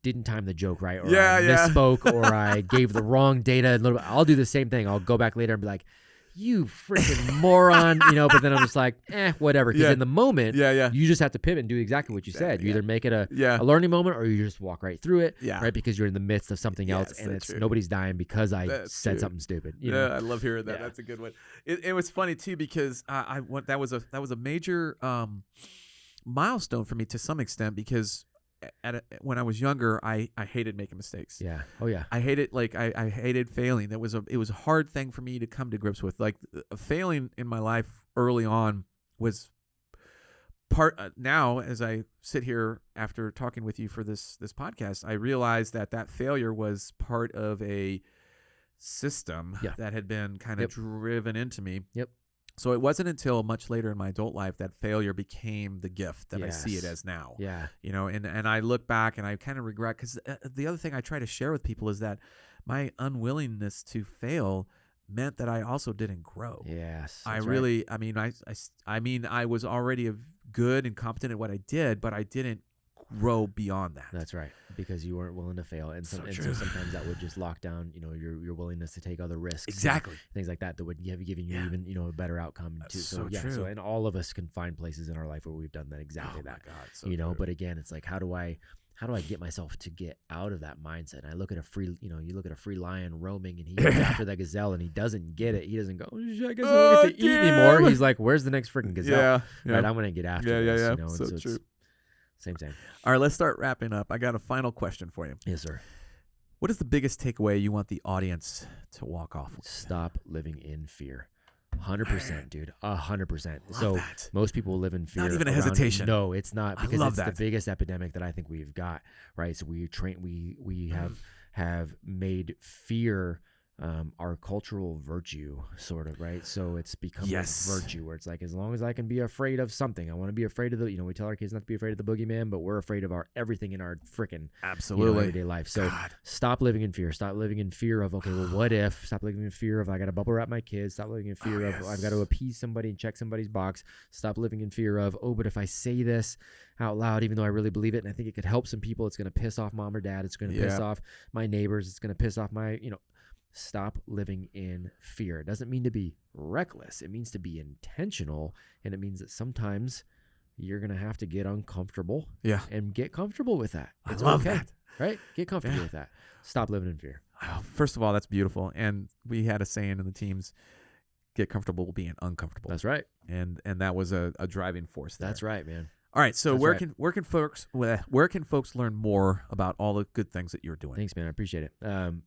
didn't time the joke right, or I misspoke, or I gave the wrong data a little bit, I'll do the same thing. I'll go back later and be like, you freaking moron, but then I'm just like, whatever. Because in the moment, you just have to pivot and do exactly what you said. You either make it a learning moment, or you just walk right through it, right? Because you're in the midst of something else, and nobody's dying because I said something stupid. I love hearing that. That's a good one. It was funny too, because that was a major milestone for me to some extent, because when I was younger, I hated making mistakes. Yeah. Oh yeah. I hated I hated failing. It was a hard thing for me to come to grips with. Like failing in my life early on was part. Now, as I sit here after talking with you for this podcast, I realized that failure was part of a system that had been kind of driven into me. Yep. So it wasn't until much later in my adult life that failure became the gift that I see it as now. Yeah. And I look back and I kind of regret, because the other thing I try to share with people is that my unwillingness to fail meant that I also didn't grow. Yes. I was already good and competent at what I did, but I didn't grow beyond that. That's right, because you weren't willing to fail, and so sometimes that would just lock down, your willingness to take other risks. Exactly, things like that would have given you even a better outcome too. So true. So and all of us can find places in our life where we've done that exactly that. My God, so true. But again, it's like how do I get myself to get out of that mindset? And I look at a free, you look at a free lion roaming, and he goes after that gazelle, and he doesn't get it. He doesn't go, I guess I don't get to eat anymore. He's like, where's the next freaking gazelle? Right, I'm gonna get after this. So true. Same. All right, let's start wrapping up. I got a final question for you. Yes, sir. What is the biggest takeaway you want the audience to walk off with? Stop living in fear. 100%, dude. 100%. So most people live in fear. Not even a hesitation. No, it's not, because it's the biggest epidemic that I think we've got. Right. So we have made fear our cultural virtue, sort of, right? So it's become a virtue where it's like, as long as I can be afraid of something, I want to be afraid of we tell our kids not to be afraid of the boogeyman, but we're afraid of everything in our freaking everyday life. So stop living in fear. Stop living in fear of, okay, well, what if? Stop living in fear of, I got to bubble wrap my kids. Stop living in fear of, I've got to appease somebody and check somebody's box. Stop living in fear of, but if I say this out loud, even though I really believe it and I think it could help some people, it's going to piss off mom or dad. It's going to piss off my neighbors. It's going to piss off my, Stop living in fear. It doesn't mean to be reckless. It means to be intentional. And it means that sometimes you're going to have to get uncomfortable and get comfortable with that. It's I love that. Right? Get comfortable with that. Stop living in fear. First of all, that's beautiful. And we had a saying in the teams, get comfortable being uncomfortable. That's right. And that was a driving force there. That's right, man. All right, so where can folks learn more about all the good things that you're doing? Thanks, man. I appreciate it.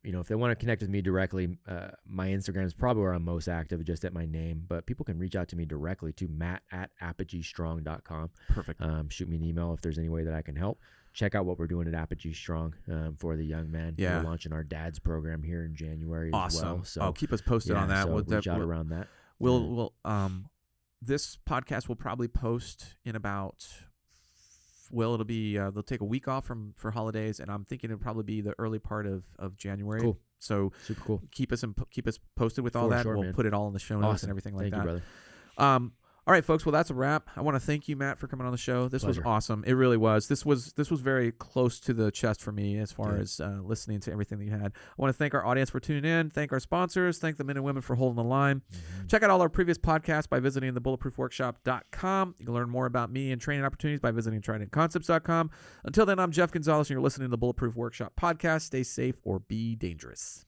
If they want to connect with me directly, my Instagram is probably where I'm most active, just at my name. But people can reach out to me directly to matt@apogeestrong.com. Perfect. Shoot me an email if there's any way that I can help. check out what we're doing at Apogee Strong for the young men. Yeah. We're launching our dad's program here in January Awesome. as well. So keep us posted on that. So reach out around that. We'll this podcast will probably post in about. Well, it'll be they'll take a week off for holidays, and I'm thinking it'll probably be the early part of January. Cool. So super cool. Keep us posted with all that. Sure, we'll man. put it all in the show notes and everything like that. Thank you, brother. All right, folks. Well, that's a wrap. I want to thank you, Matt, for coming on the show. This Pleasure. was awesome. It really was. This was very close to the chest for me as far as listening to everything that you had. I want to thank our audience for tuning in. Thank our sponsors. Thank the men and women for holding the line. Mm-hmm. Check out all our previous podcasts by visiting thebulletproofworkshop.com. You can learn more about me and training opportunities by visiting tridentconcepts.com. Until then, I'm Jeff Gonzalez, and you're listening to the Bulletproof Workshop podcast. Stay safe or be dangerous.